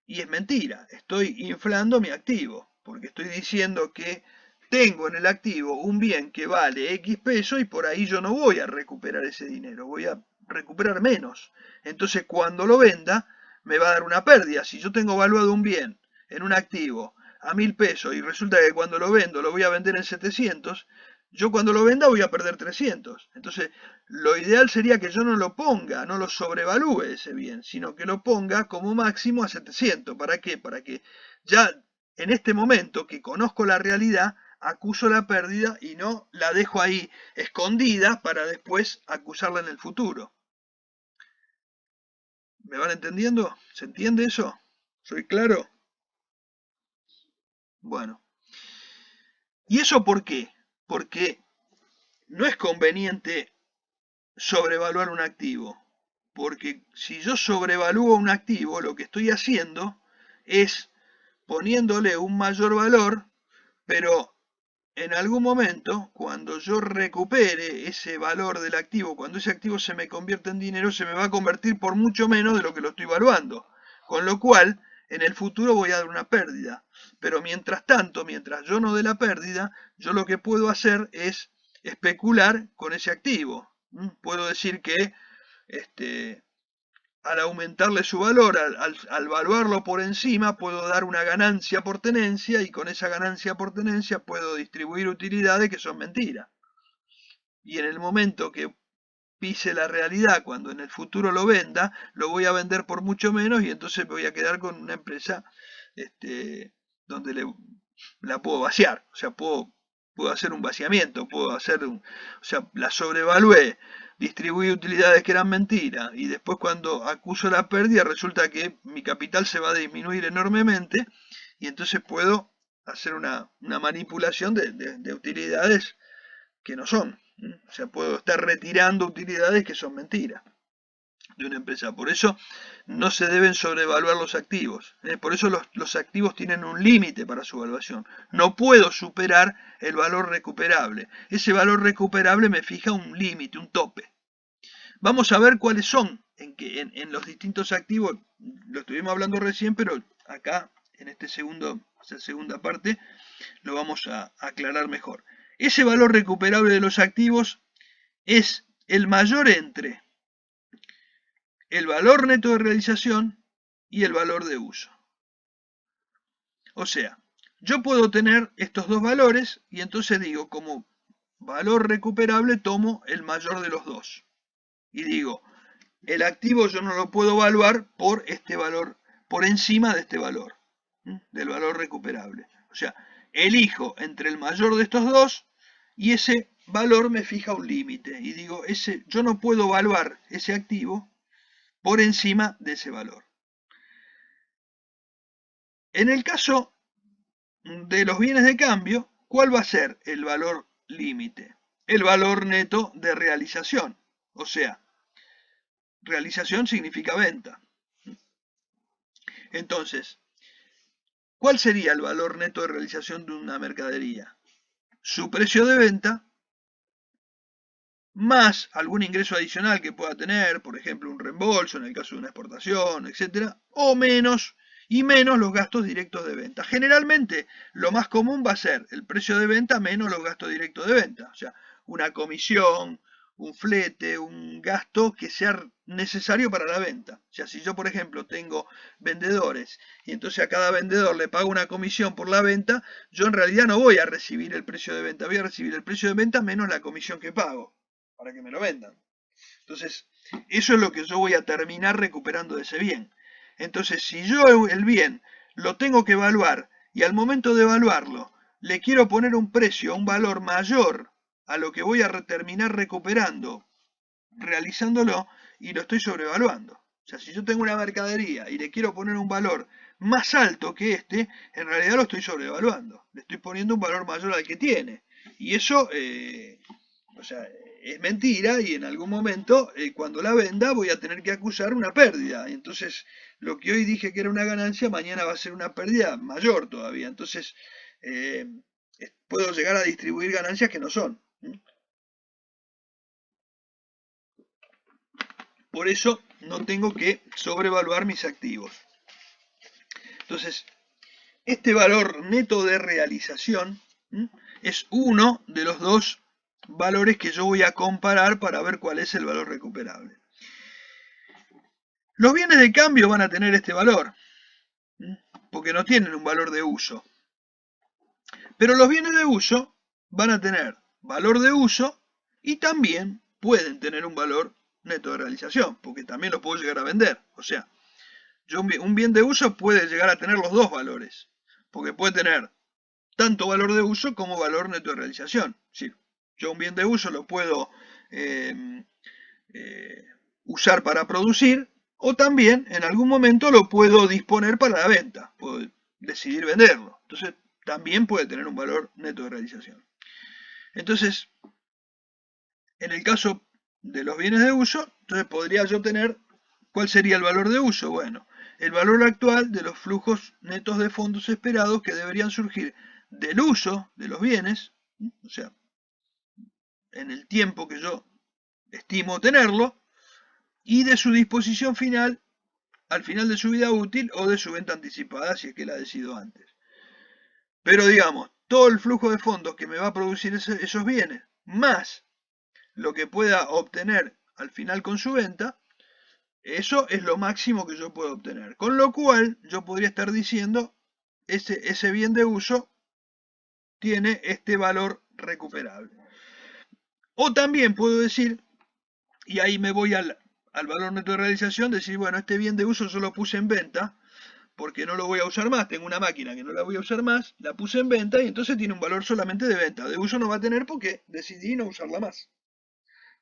Y es mentira, estoy inflando mi activo, porque estoy diciendo que tengo en el activo un bien que vale X pesos y por ahí yo no voy a recuperar ese dinero, voy a recuperar menos. Entonces cuando lo venda me va a dar una pérdida. Si yo tengo valuado un bien en un activo a 1000 pesos y resulta que cuando lo vendo lo voy a vender en 700, yo cuando lo venda voy a perder 300. Entonces, lo ideal sería que yo no lo ponga, no lo sobrevalúe ese bien, sino que lo ponga como máximo a 700. ¿Para qué? Para que ya en este momento que conozco la realidad, acuso la pérdida y no la dejo ahí escondida para después acusarla en el futuro. ¿Me van entendiendo? ¿Se entiende eso? ¿Soy claro? Bueno. ¿Y eso por qué? Porque no es conveniente sobrevaluar un activo. Porque si yo sobrevalúo un activo, lo que estoy haciendo es poniéndole un mayor valor, pero en algún momento, cuando yo recupere ese valor del activo, cuando ese activo se me convierte en dinero, se me va a convertir por mucho menos de lo que lo estoy valuando. Con lo cual, en el futuro voy a dar una pérdida. Pero mientras tanto, mientras yo no dé la pérdida, yo lo que puedo hacer es especular con ese activo. Puedo decir que al aumentarle su valor, al valuarlo por encima, puedo dar una ganancia por tenencia y con esa ganancia por tenencia puedo distribuir utilidades que son mentiras. Y en el momento que pise la realidad, cuando en el futuro lo venda, lo voy a vender por mucho menos y entonces me voy a quedar con una empresa donde la puedo vaciar. O sea, puedo hacer un vaciamiento, o sea, la sobrevalué, distribuí utilidades que eran mentiras y después cuando acuso la pérdida resulta que mi capital se va a disminuir enormemente y entonces puedo hacer una manipulación de utilidades que no son. O sea, puedo estar retirando utilidades que son mentiras de una empresa. Por eso no se deben sobrevaluar los activos. Por eso los activos tienen un límite para su evaluación. No puedo superar el valor recuperable. Ese valor recuperable me fija un límite, un tope. Vamos a ver cuáles son en los distintos activos. Lo estuvimos hablando recién, pero acá en esta segunda parte lo vamos a aclarar mejor. Ese valor recuperable de los activos es el mayor entre el valor neto de realización y el valor de uso. O sea, yo puedo tener estos dos valores y entonces digo, como valor recuperable tomo el mayor de los dos. Y digo, el activo yo no lo puedo evaluar por este valor, por encima de este valor, del valor recuperable. O sea, elijo entre el mayor de estos dos y ese valor me fija un límite. Y digo, yo no puedo evaluar ese activo por encima de ese valor. En el caso de los bienes de cambio, ¿cuál va a ser el valor límite? El valor neto de realización. O sea, realización significa venta. Entonces, ¿cuál sería el valor neto de realización de una mercadería? Su precio de venta más algún ingreso adicional que pueda tener, por ejemplo, un reembolso en el caso de una exportación, etcétera, o menos los gastos directos de venta. Generalmente, lo más común va a ser el precio de venta menos los gastos directos de venta, o sea, una comisión, un flete, un gasto que sea necesario para la venta. O sea, si yo, por ejemplo, tengo vendedores y entonces a cada vendedor le pago una comisión por la venta, yo en realidad no voy a recibir el precio de venta, voy a recibir el precio de venta menos la comisión que pago para que me lo vendan. Entonces, eso es lo que yo voy a terminar recuperando de ese bien. Entonces, si yo el bien lo tengo que evaluar y al momento de evaluarlo le quiero poner un precio, un valor mayor a lo que voy a terminar recuperando realizándolo y lo estoy sobrevaluando. O sea, si yo tengo una mercadería y le quiero poner un valor más alto que este, en realidad lo estoy sobrevaluando. Le estoy poniendo un valor mayor al que tiene. Y eso, o sea, es mentira y en algún momento, cuando la venda, voy a tener que acusar una pérdida. Entonces, lo que hoy dije que era una ganancia, mañana va a ser una pérdida mayor todavía. Entonces, puedo llegar a distribuir ganancias que no son. Por eso no tengo que sobrevaluar mis activos. Entonces, este valor neto de realización es uno de los dos valores que yo voy a comparar para ver cuál es el valor recuperable. Los bienes de cambio van a tener este valor, porque no tienen un valor de uso. Pero los bienes de uso van a tener valor de uso y también pueden tener un valor neto de realización, porque también lo puedo llegar a vender. O sea, un bien de uso puede llegar a tener los dos valores, porque puede tener tanto valor de uso como valor neto de realización. Es decir, yo un bien de uso lo puedo usar para producir o también en algún momento lo puedo disponer para la venta, puedo decidir venderlo. Entonces también puede tener un valor neto de realización. Entonces, en el caso de los bienes de uso, entonces podría yo tener, ¿cuál sería el valor de uso? Bueno, el valor actual de los flujos netos de fondos esperados que deberían surgir del uso de los bienes, o sea, en el tiempo que yo estimo tenerlo, y de su disposición final al final de su vida útil o de su venta anticipada si es que la decido antes. Pero digamos, todo el flujo de fondos que me va a producir esos bienes, más lo que pueda obtener al final con su venta, eso es lo máximo que yo puedo obtener. Con lo cual, yo podría estar diciendo, ese bien de uso tiene este valor recuperable. O también puedo decir, y ahí me voy al valor neto de realización, decir, bueno, este bien de uso yo lo puse en venta, porque no lo voy a usar más, tengo una máquina que no la voy a usar más, la puse en venta y entonces tiene un valor solamente de venta. De uso no va a tener porque decidí no usarla más.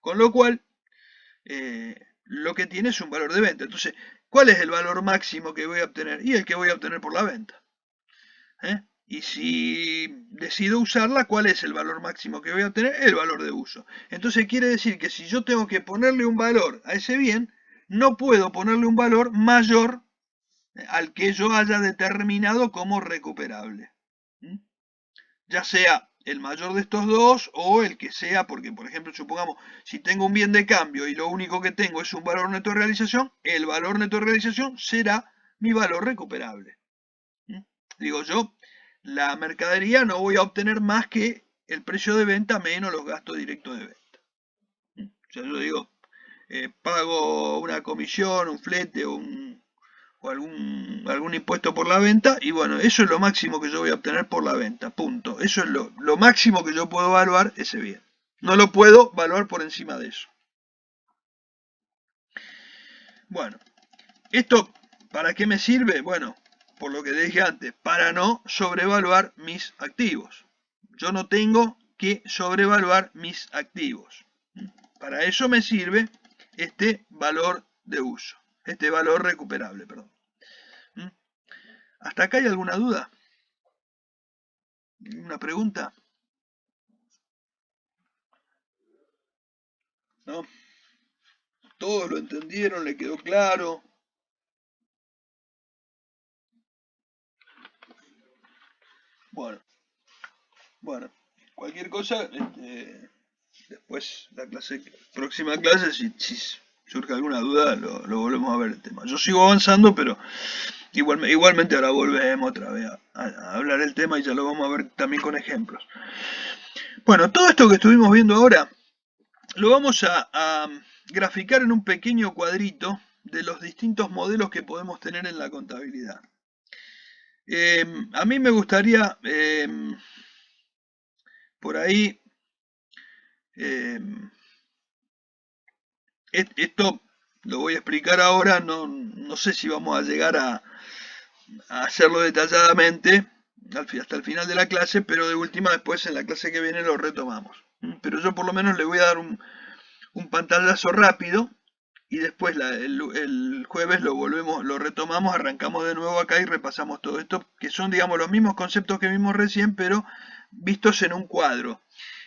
Con lo cual, lo que tiene es un valor de venta. Entonces, ¿cuál es el valor máximo que voy a obtener? Y el que voy a obtener por la venta. Y si decido usarla, ¿cuál es el valor máximo que voy a obtener? El valor de uso. Entonces quiere decir que si yo tengo que ponerle un valor a ese bien, no puedo ponerle un valor mayor al que yo haya determinado como recuperable. Ya sea el mayor de estos dos o el que sea, porque por ejemplo, supongamos, si tengo un bien de cambio y lo único que tengo es un valor neto de realización, el valor neto de realización será mi valor recuperable. Digo yo, la mercadería no voy a obtener más que el precio de venta menos los gastos directos de venta. O sea, yo digo, pago una comisión, un flete o algún impuesto por la venta y bueno, eso es lo máximo que yo voy a obtener por la venta, punto. Eso es lo máximo que yo puedo evaluar ese bien. No lo puedo evaluar por encima de eso. Bueno, ¿esto para qué me sirve? Bueno, por lo que dije antes, para no sobrevaluar mis activos. Yo no tengo que sobrevaluar mis activos. Para eso me sirve este valor de uso, este valor recuperable, perdón. ¿Hasta acá hay alguna duda? ¿Una pregunta? ¿No? ¿Todos lo entendieron? ¿Le quedó claro? Bueno, cualquier cosa, después próxima clase, si surge alguna duda, lo volvemos a ver el tema. Yo sigo avanzando, pero igualmente ahora volvemos otra vez a hablar el tema y ya lo vamos a ver también con ejemplos. Bueno, todo esto que estuvimos viendo ahora lo vamos a graficar en un pequeño cuadrito de los distintos modelos que podemos tener en la contabilidad. A mí me gustaría por ahí, esto lo voy a explicar ahora, no sé si vamos a llegar a hacerlo detalladamente hasta el final de la clase, pero de última después en la clase que viene lo retomamos. Pero yo por lo menos le voy a dar un pantallazo rápido y después el jueves lo retomamos, arrancamos de nuevo acá y repasamos todo esto, que son, digamos, los mismos conceptos que vimos recién, pero vistos en un cuadro.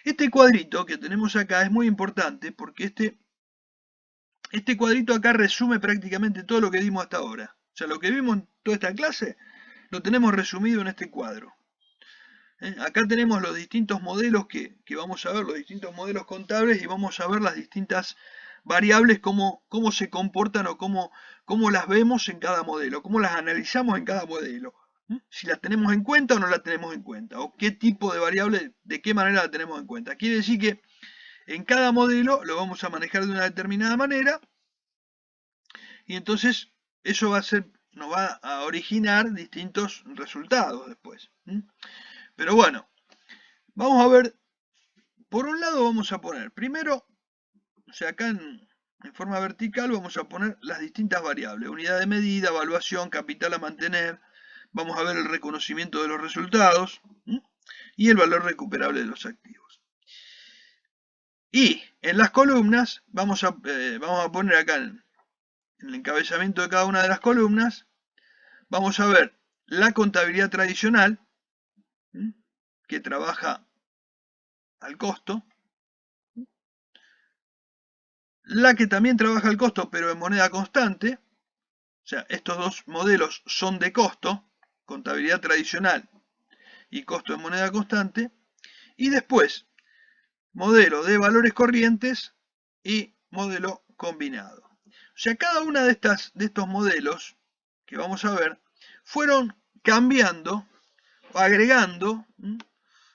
Este cuadrito que tenemos acá es muy importante porque este cuadrito acá resume prácticamente todo lo que dimos hasta ahora. O sea, lo que vimos en toda esta clase lo tenemos resumido en este cuadro. Acá tenemos los distintos modelos que vamos a ver, los distintos modelos contables, y vamos a ver las distintas variables, cómo se comportan o cómo las vemos en cada modelo, cómo las analizamos en cada modelo. Si las tenemos en cuenta o no las tenemos en cuenta, o qué tipo de variable, de qué manera la tenemos en cuenta. Quiere decir que en cada modelo lo vamos a manejar de una determinada manera, y entonces eso nos va a originar distintos resultados después. Pero bueno, vamos a ver, por un lado vamos a poner, primero, o sea, acá en forma vertical vamos a poner las distintas variables, unidad de medida, evaluación, capital a mantener, vamos a ver el reconocimiento de los resultados y el valor recuperable de los activos. Y en las columnas vamos a poner acá en el encabezamiento de cada una de las columnas, vamos a ver la contabilidad tradicional, que trabaja al costo, la que también trabaja al costo pero en moneda constante, o sea, estos dos modelos son de costo, contabilidad tradicional y costo en moneda constante, y después modelo de valores corrientes y modelo combinado. O sea, cada una de estos modelos que vamos a ver fueron cambiando o agregando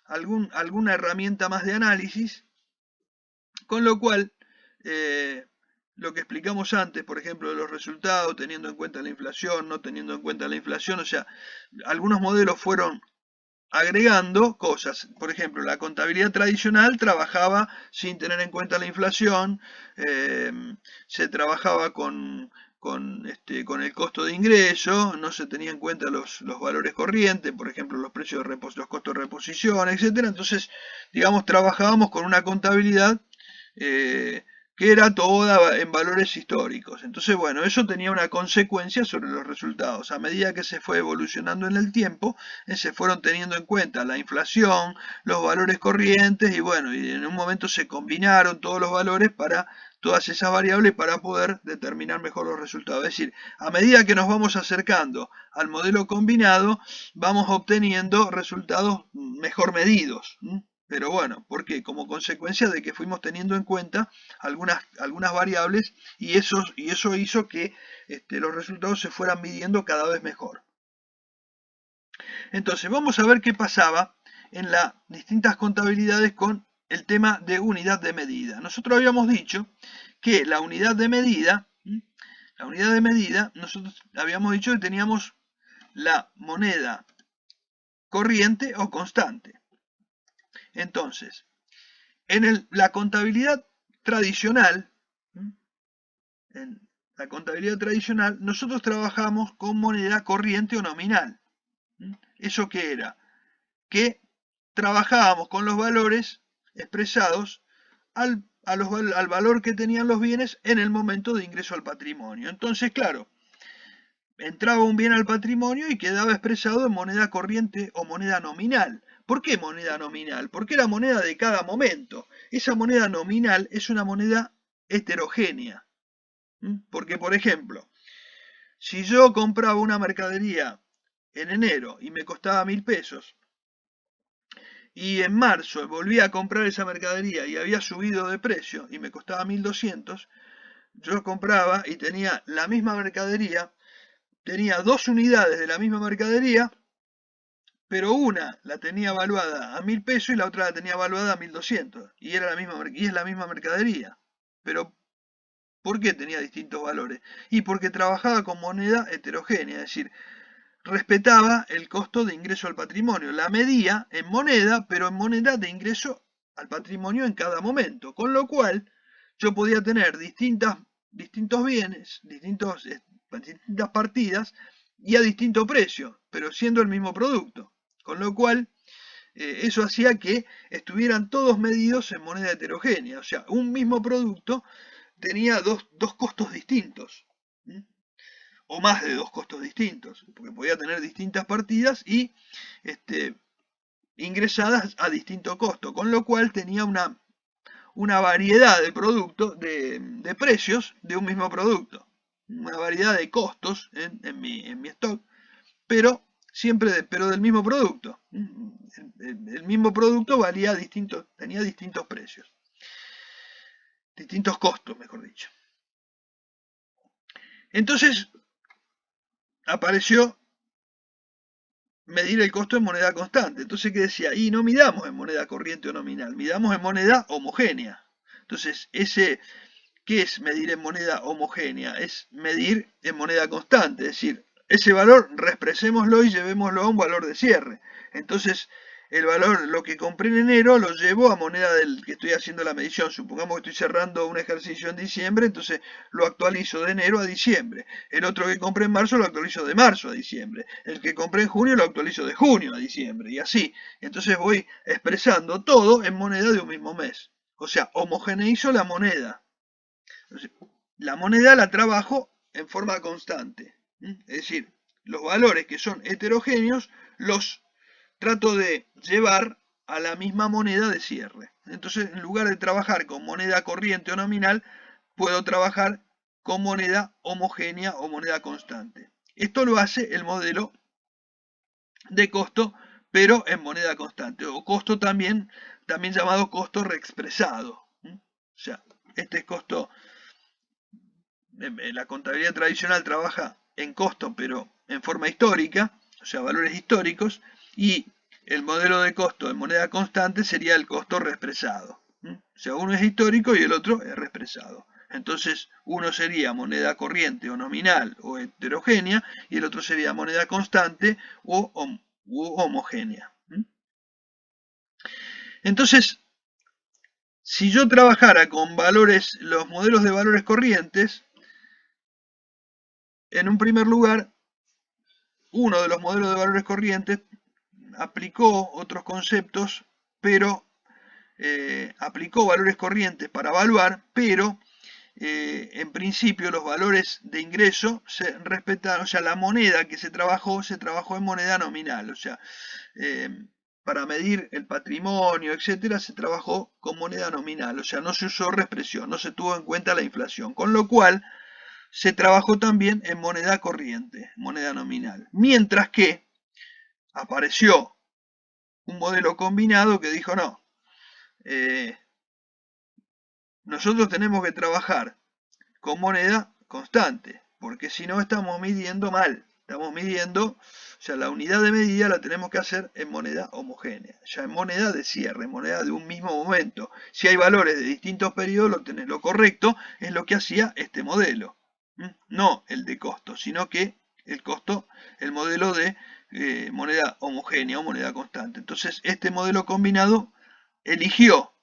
alguna herramienta más de análisis, con lo cual lo que explicamos antes, por ejemplo, de los resultados, teniendo en cuenta la inflación, no teniendo en cuenta la inflación, o sea, algunos modelos fueron agregando cosas. Por ejemplo, la contabilidad tradicional trabajaba sin tener en cuenta la inflación, se trabajaba con el costo de ingreso, no se tenía en cuenta los valores corrientes, por ejemplo, los precios de los costos de reposición, etcétera. Entonces, digamos, trabajábamos con una contabilidad que era toda en valores históricos. Entonces, bueno, eso tenía una consecuencia sobre los resultados. A medida que se fue evolucionando en el tiempo, se fueron teniendo en cuenta la inflación, los valores corrientes, y bueno, y en un momento se combinaron todos los valores para todas esas variables para poder determinar mejor los resultados. Es decir, a medida que nos vamos acercando al modelo combinado, vamos obteniendo resultados mejor medidos. Pero bueno, ¿por qué? Como consecuencia de que fuimos teniendo en cuenta algunas variables, y eso hizo que los resultados se fueran midiendo cada vez mejor. Entonces, vamos a ver qué pasaba en las distintas contabilidades con el tema de unidad de medida. Nosotros habíamos dicho que la unidad de medida, nosotros habíamos dicho que teníamos la moneda corriente o constante. Entonces, en la contabilidad tradicional, nosotros trabajamos con moneda corriente o nominal. ¿Eso qué era? Que trabajábamos con los valores expresados al valor que tenían los bienes en el momento de ingreso al patrimonio. Entonces, claro, entraba un bien al patrimonio y quedaba expresado en moneda corriente o moneda nominal. ¿Por qué moneda nominal? Porque era moneda de cada momento. Esa moneda nominal es una moneda heterogénea. Porque, por ejemplo, si yo compraba una mercadería en enero y me costaba 1.000 pesos, y en marzo volví a comprar esa mercadería y había subido de precio y me costaba 1.200, yo compraba y tenía la misma mercadería, tenía dos unidades de la misma mercadería, pero una la tenía evaluada a 1.000 pesos y la otra la tenía evaluada a 1.200, y era la misma, y es la misma mercadería. Pero, ¿por qué tenía distintos valores? Y porque trabajaba con moneda heterogénea, es decir, respetaba el costo de ingreso al patrimonio, la medía en moneda, pero en moneda de ingreso al patrimonio en cada momento, con lo cual yo podía tener distintos bienes, distintas partidas y a distinto precio, pero siendo el mismo producto, con lo cual eso hacía que estuvieran todos medidos en moneda heterogénea, o sea, un mismo producto tenía dos costos distintos, o más de dos costos distintos, porque podía tener distintas partidas y ingresadas a distinto costo, con lo cual tenía una variedad de productos, de precios de un mismo producto, una variedad de costos en mi stock, pero siempre pero del mismo producto. El mismo producto valía tenía distintos precios, distintos costos, mejor dicho. Entonces apareció medir el costo en moneda constante. Entonces, ¿qué decía? Y no midamos en moneda corriente o nominal, midamos en moneda homogénea. Entonces, ¿qué es medir en moneda homogénea? Es medir en moneda constante, es decir, ese valor reexpresémoslo y llevémoslo a un valor de cierre. Entonces, el valor, lo que compré en enero, lo llevo a moneda del que estoy haciendo la medición. Supongamos que estoy cerrando un ejercicio en diciembre, entonces lo actualizo de enero a diciembre. El otro que compré en marzo lo actualizo de marzo a diciembre. El que compré en junio lo actualizo de junio a diciembre. Y así. Entonces voy expresando todo en moneda de un mismo mes. O sea, homogeneizo la moneda. La moneda la trabajo en forma constante. Es decir, los valores que son heterogéneos los trato de llevar a la misma moneda de cierre. Entonces, en lugar de trabajar con moneda corriente o nominal, puedo trabajar con moneda homogénea o moneda constante. Esto lo hace el modelo de costo, pero en moneda constante, o costo también llamado costo reexpresado. O sea, este costo, la contabilidad tradicional trabaja en costo, pero en forma histórica, o sea, valores históricos, y el modelo de costo en moneda constante sería el costo reexpresado. O sea, uno es histórico y el otro es reexpresado. Entonces, uno sería moneda corriente o nominal o heterogénea y el otro sería moneda constante o homogénea. Entonces, si yo trabajara con los modelos de valores corrientes, en un primer lugar, uno de los modelos de valores corrientes aplicó otros conceptos, pero aplicó valores corrientes para evaluar, pero en principio los valores de ingreso se respetaron, o sea, la moneda que se trabajó en moneda nominal, o sea, para medir el patrimonio, etcétera, se trabajó con moneda nominal, o sea, no se usó reexpresión, no se tuvo en cuenta la inflación, con lo cual se trabajó también en moneda corriente, moneda nominal, mientras que apareció un modelo combinado que dijo no, nosotros tenemos que trabajar con moneda constante, porque si no estamos midiendo mal, estamos midiendo, o sea, la unidad de medida la tenemos que hacer en moneda homogénea, ya en moneda de cierre, en moneda de un mismo momento. Si hay valores de distintos periodos, lo correcto es lo que hacía este modelo, no el de costo, sino que el modelo de moneda homogénea o moneda constante. Entonces, este modelo combinado eligió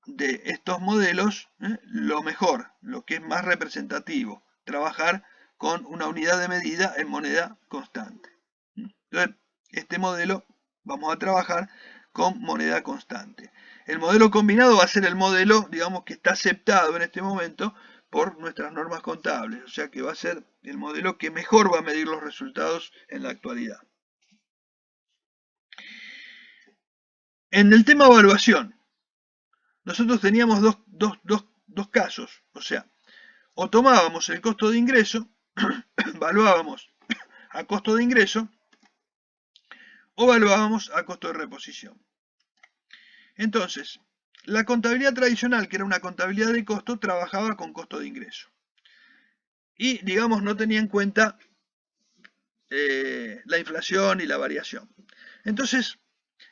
de estos modelos lo mejor, lo que es más representativo, trabajar con una unidad de medida en moneda constante. Entonces, este modelo vamos a trabajar con moneda constante. El modelo combinado va a ser el modelo, digamos, que está aceptado en este momento por nuestras normas contables, o sea que va a ser el modelo que mejor va a medir los resultados en la actualidad. En el tema evaluación, nosotros teníamos dos casos, o sea, o tomábamos el costo de ingreso, evaluábamos a costo de ingreso, o evaluábamos a costo de reposición. Entonces, la contabilidad tradicional, que era una contabilidad de costo, trabajaba con costo de ingreso. Y, digamos, no tenía en cuenta la inflación y la variación. Entonces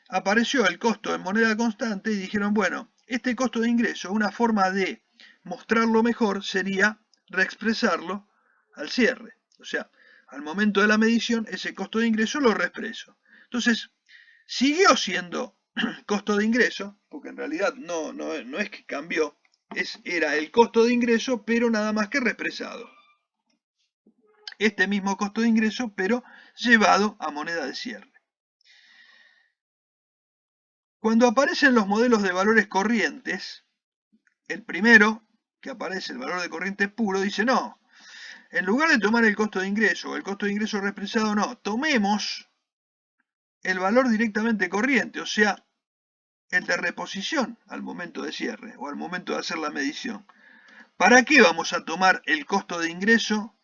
apareció el costo en moneda constante y dijeron, bueno, este costo de ingreso, una forma de mostrarlo mejor sería reexpresarlo al cierre. O sea, al momento de la medición, ese costo de ingreso lo reexpreso. Entonces, siguió siendo costo de ingreso, porque en realidad no es que cambió, era el costo de ingreso, pero nada más que reexpresado. Este mismo costo de ingreso, pero llevado a moneda de cierre. Cuando aparecen los modelos de valores corrientes, el primero, que aparece el valor de corriente puro, dice no, en lugar de tomar el costo de ingreso o el costo de ingreso reexpresado, no, tomemos el valor directamente corriente, o sea, el de reposición al momento de cierre o al momento de hacer la medición. ¿Para qué vamos a tomar el costo de ingreso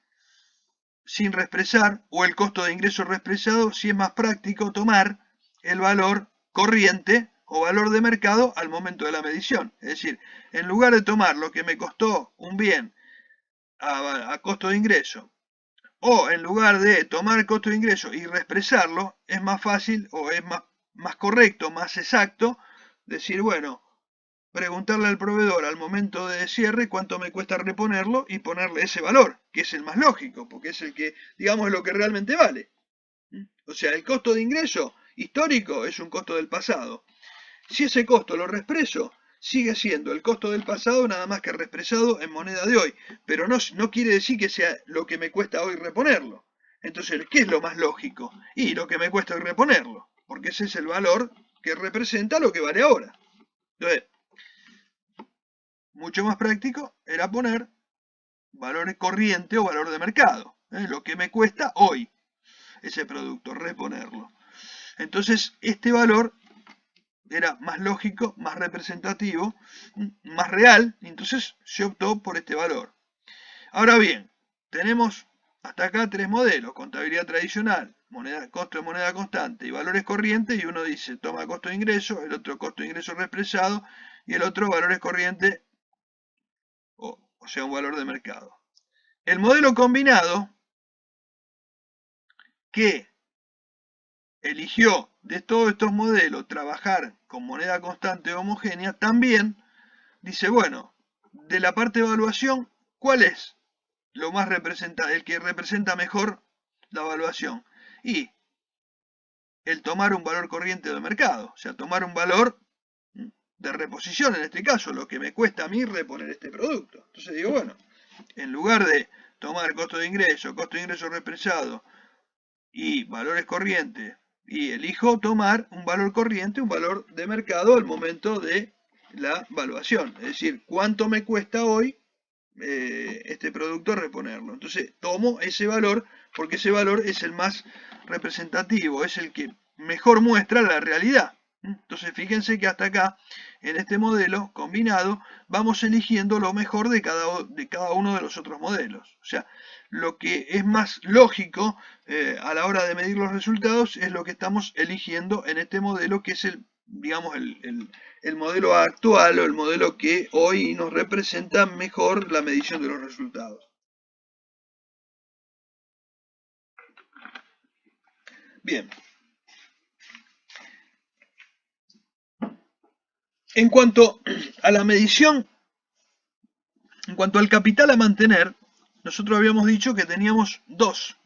sin reexpresar o el costo de ingreso reexpresado si es más práctico tomar el valor corriente o valor de mercado al momento de la medición? Es decir, en lugar de tomar lo que me costó un bien a costo de ingreso, o en lugar de tomar el costo de ingreso y reexpresarlo, es más fácil o es más correcto, más exacto, decir, bueno, preguntarle al proveedor al momento de cierre cuánto me cuesta reponerlo y ponerle ese valor, que es el más lógico, porque es el que, digamos, es lo que realmente vale. O sea, el costo de ingreso histórico es un costo del pasado. Si ese costo lo reexpreso, sigue siendo el costo del pasado nada más que reexpresado en moneda de hoy, pero no quiere decir que sea lo que me cuesta hoy reponerlo. Entonces, ¿qué es lo más lógico? Y lo que me cuesta hoy reponerlo, porque ese es el valor que representa lo que vale ahora. Entonces, mucho más práctico era poner valor corriente o valor de mercado, lo que me cuesta hoy ese producto, reponerlo. Entonces, este valor era más lógico, más representativo, más real, y entonces se optó por este valor. Ahora bien, tenemos hasta acá tres modelos: contabilidad tradicional, costo de moneda constante y valores corrientes, y uno dice toma costo de ingreso, el otro costo de ingreso reexpresado y el otro valores corrientes, o sea, un valor de mercado. El modelo combinado, que eligió de todos estos modelos trabajar con moneda constante homogénea, también dice, bueno, de la parte de evaluación, ¿cuál es lo más el que representa mejor la evaluación? Y el tomar un valor corriente de mercado, o sea, tomar un valor de reposición, en este caso, lo que me cuesta a mí reponer este producto. Entonces digo, bueno, en lugar de tomar costo de ingreso represado y valores corrientes, y elijo tomar un valor corriente, un valor de mercado al momento de la evaluación. Es decir, cuánto me cuesta hoy este producto reponerlo. Entonces tomo ese valor porque ese valor es el más representativo, es el que mejor muestra la realidad. Entonces fíjense que hasta acá, en este modelo combinado, vamos eligiendo lo mejor de cada uno de los otros modelos. O sea, lo que es más lógico a la hora de medir los resultados es lo que estamos eligiendo en este modelo, que es digamos, el modelo actual o el modelo que hoy nos representa mejor la medición de los resultados. Bien. En cuanto a la medición, en cuanto al capital a mantener, nosotros habíamos dicho que teníamos dos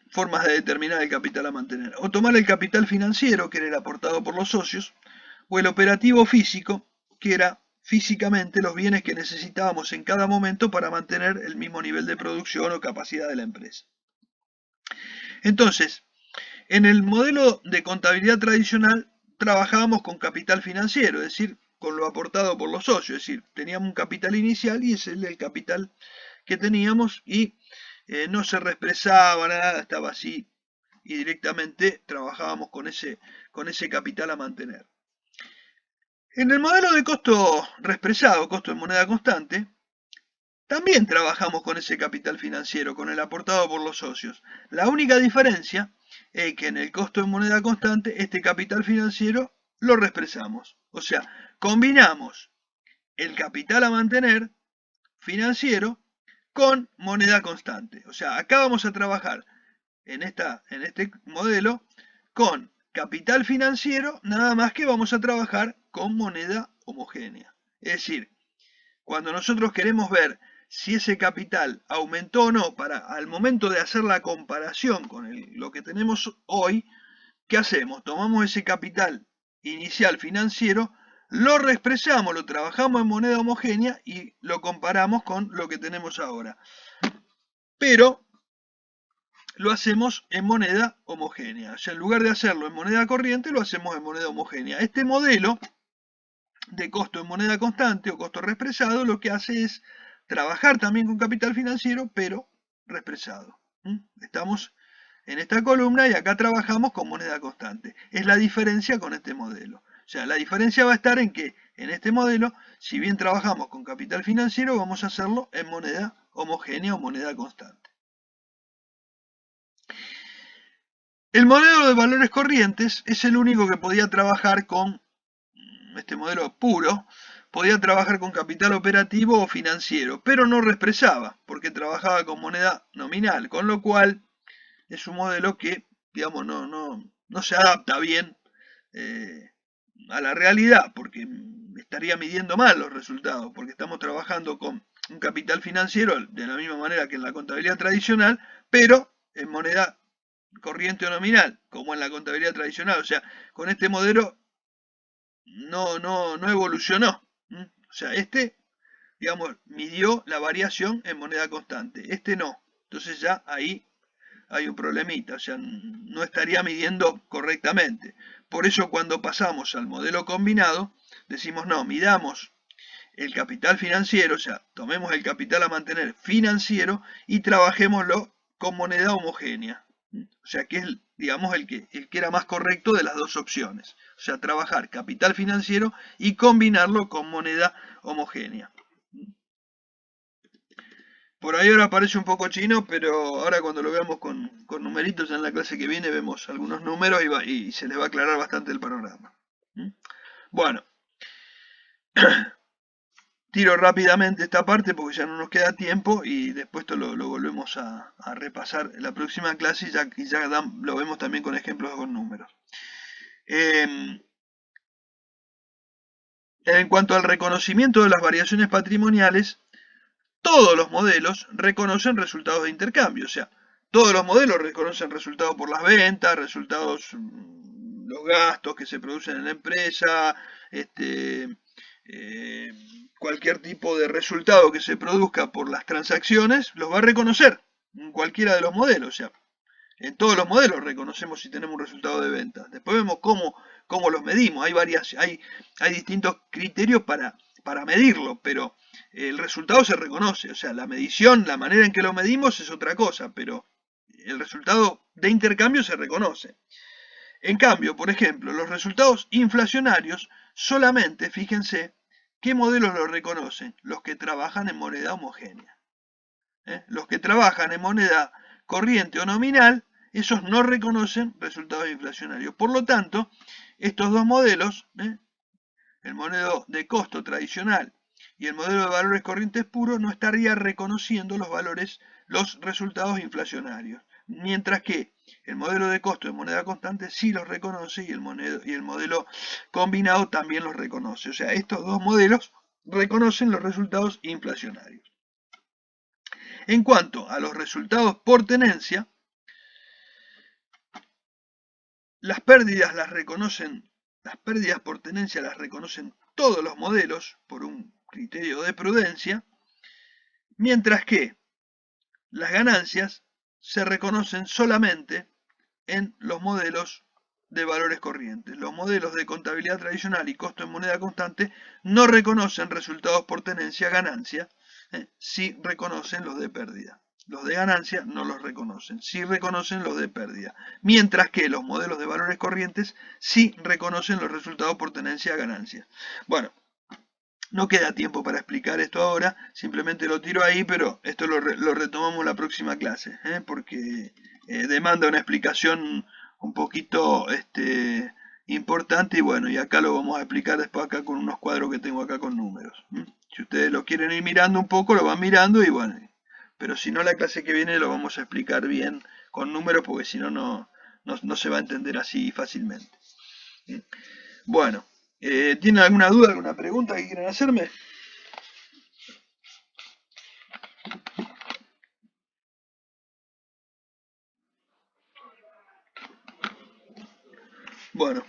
formas de determinar el capital a mantener. O tomar el capital financiero, que era el aportado por los socios, o el operativo físico, que era físicamente los bienes que necesitábamos en cada momento para mantener el mismo nivel de producción o capacidad de la empresa. Entonces, en el modelo de contabilidad tradicional trabajábamos con capital financiero, es decir, con lo aportado por los socios, es decir, teníamos un capital inicial y ese es el capital que teníamos y no se reexpresaba nada, estaba así y directamente trabajábamos con ese capital a mantener. En el modelo de costo reexpresado, costo en moneda constante, también trabajamos con ese capital financiero, con el aportado por los socios. La única diferencia es que en el costo en moneda constante, este capital financiero lo reexpresamos. O sea, combinamos el capital a mantener financiero con moneda constante. O sea, acá vamos a trabajar en este modelo con capital financiero, nada más que vamos a trabajar con moneda homogénea. Es decir, cuando nosotros queremos ver si ese capital aumentó o no, al momento de hacer la comparación con lo que tenemos hoy, ¿qué hacemos? Tomamos ese capital inicial financiero, lo reexpresamos, lo trabajamos en moneda homogénea y lo comparamos con lo que tenemos ahora. Pero lo hacemos en moneda homogénea. O sea, en lugar de hacerlo en moneda corriente, lo hacemos en moneda homogénea. Este modelo de costo en moneda constante o costo reexpresado lo que hace es trabajar también con capital financiero, pero reexpresado. Estamos en esta columna y acá trabajamos con moneda constante. Es la diferencia con este modelo. O sea, la diferencia va a estar en que en este modelo, si bien trabajamos con capital financiero, vamos a hacerlo en moneda homogénea o moneda constante. El modelo de valores corrientes es el único que podía trabajar con, este modelo puro, podía trabajar con capital operativo o financiero, pero no reexpresaba, porque trabajaba con moneda nominal, con lo cual es un modelo que, digamos, no se adapta bien a la realidad, porque estaría midiendo mal los resultados, porque estamos trabajando con un capital financiero de la misma manera que en la contabilidad tradicional, pero en moneda corriente o nominal, como en la contabilidad tradicional. O sea, con este modelo no evolucionó. O sea, este, digamos, midió la variación en moneda constante. Este no. Entonces ya ahí hay un problemita. O sea, no estaría midiendo correctamente. Por eso cuando pasamos al modelo combinado, decimos no, midamos el capital financiero, o sea, tomemos el capital a mantener financiero y trabajémoslo con moneda homogénea. O sea, que es, digamos, el que era más correcto de las dos opciones. O sea, trabajar capital financiero y combinarlo con moneda homogénea. Por ahí ahora parece un poco chino, pero ahora cuando lo veamos con numeritos en la clase que viene, vemos algunos números y se les va a aclarar bastante el panorama. Bueno, tiro rápidamente esta parte porque ya no nos queda tiempo y después esto lo volvemos a repasar en la próxima clase y ya lo vemos también con ejemplos con números. En cuanto al reconocimiento de las variaciones patrimoniales, todos los modelos reconocen resultados de intercambio, o sea, todos los modelos reconocen resultados por las ventas, resultados, los gastos que se producen en la empresa, cualquier tipo de resultado que se produzca por las transacciones, los va a reconocer en cualquiera de los modelos, o sea, en todos los modelos reconocemos si tenemos un resultado de venta. Después vemos cómo los medimos, hay distintos criterios para medirlo, pero el resultado se reconoce, o sea, la medición, la manera en que lo medimos es otra cosa, pero el resultado de intercambio se reconoce. En cambio, por ejemplo, los resultados inflacionarios solamente, fíjense, ¿qué modelos lo reconocen? Los que trabajan en moneda homogénea. Los que trabajan en moneda corriente o nominal, esos no reconocen resultados inflacionarios. Por lo tanto, estos dos modelos, el modelo de costo tradicional y el modelo de valores corrientes puros, no estaría reconociendo los resultados inflacionarios. Mientras que el modelo de costo de moneda constante sí los reconoce y el modelo combinado también los reconoce. O sea, estos dos modelos reconocen los resultados inflacionarios. En cuanto a los resultados por tenencia, las pérdidas por tenencia las reconocen todos los modelos por un criterio de prudencia, mientras que las ganancias se reconocen solamente en los modelos de valores corrientes. Los modelos de contabilidad tradicional y costo en moneda constante no reconocen resultados por tenencia ganancia, sí reconocen los de pérdida. Los de ganancia no los reconocen, sí reconocen los de pérdida. Mientras que los modelos de valores corrientes sí reconocen los resultados por tenencia ganancia. Bueno, no queda tiempo para explicar esto ahora, simplemente lo tiro ahí, pero esto lo retomamos en la próxima clase, porque demanda una explicación un poquito importante y bueno, y acá lo vamos a explicar después acá con unos cuadros que tengo acá con números. Si ustedes lo quieren ir mirando un poco, lo van mirando y bueno, pero si no la clase que viene lo vamos a explicar bien con números porque si no, no no se va a entender así fácilmente. Bueno, ¿tienen alguna duda, alguna pregunta que quieran hacerme? Bueno,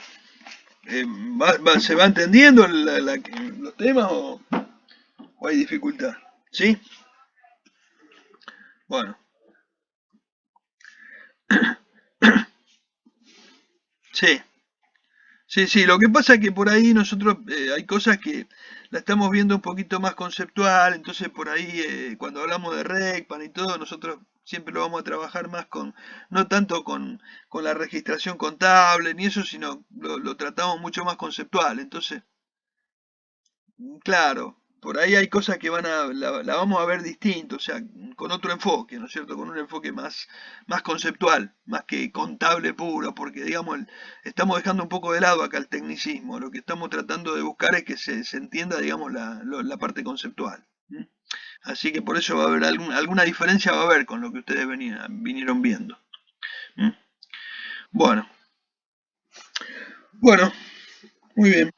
¿se va entendiendo los temas o hay dificultad? ¿Sí? Bueno, sí. Sí, sí, lo que pasa es que por ahí nosotros hay cosas que la estamos viendo un poquito más conceptual, entonces por ahí cuando hablamos de RECPAN y todo, nosotros siempre lo vamos a trabajar más no tanto con la registración contable ni eso, sino lo tratamos mucho más conceptual. Entonces, claro, por ahí hay cosas que la vamos a ver distinto, o sea, con otro enfoque, ¿no es cierto? Con un enfoque más conceptual, más que contable puro, porque digamos, estamos dejando un poco de lado acá el tecnicismo, lo que estamos tratando de buscar es que se entienda, digamos, la parte conceptual. ¿M? Así que por eso va a haber alguna diferencia, va a haber con lo que ustedes vinieron viendo. ¿M? Bueno, bueno, muy bien.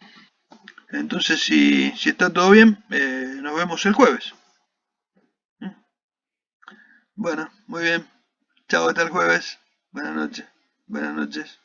Entonces, si está todo bien, nos vemos el jueves. ¿M? Bueno, muy bien. Chao, hasta el jueves. Buenas noches. Buenas noches.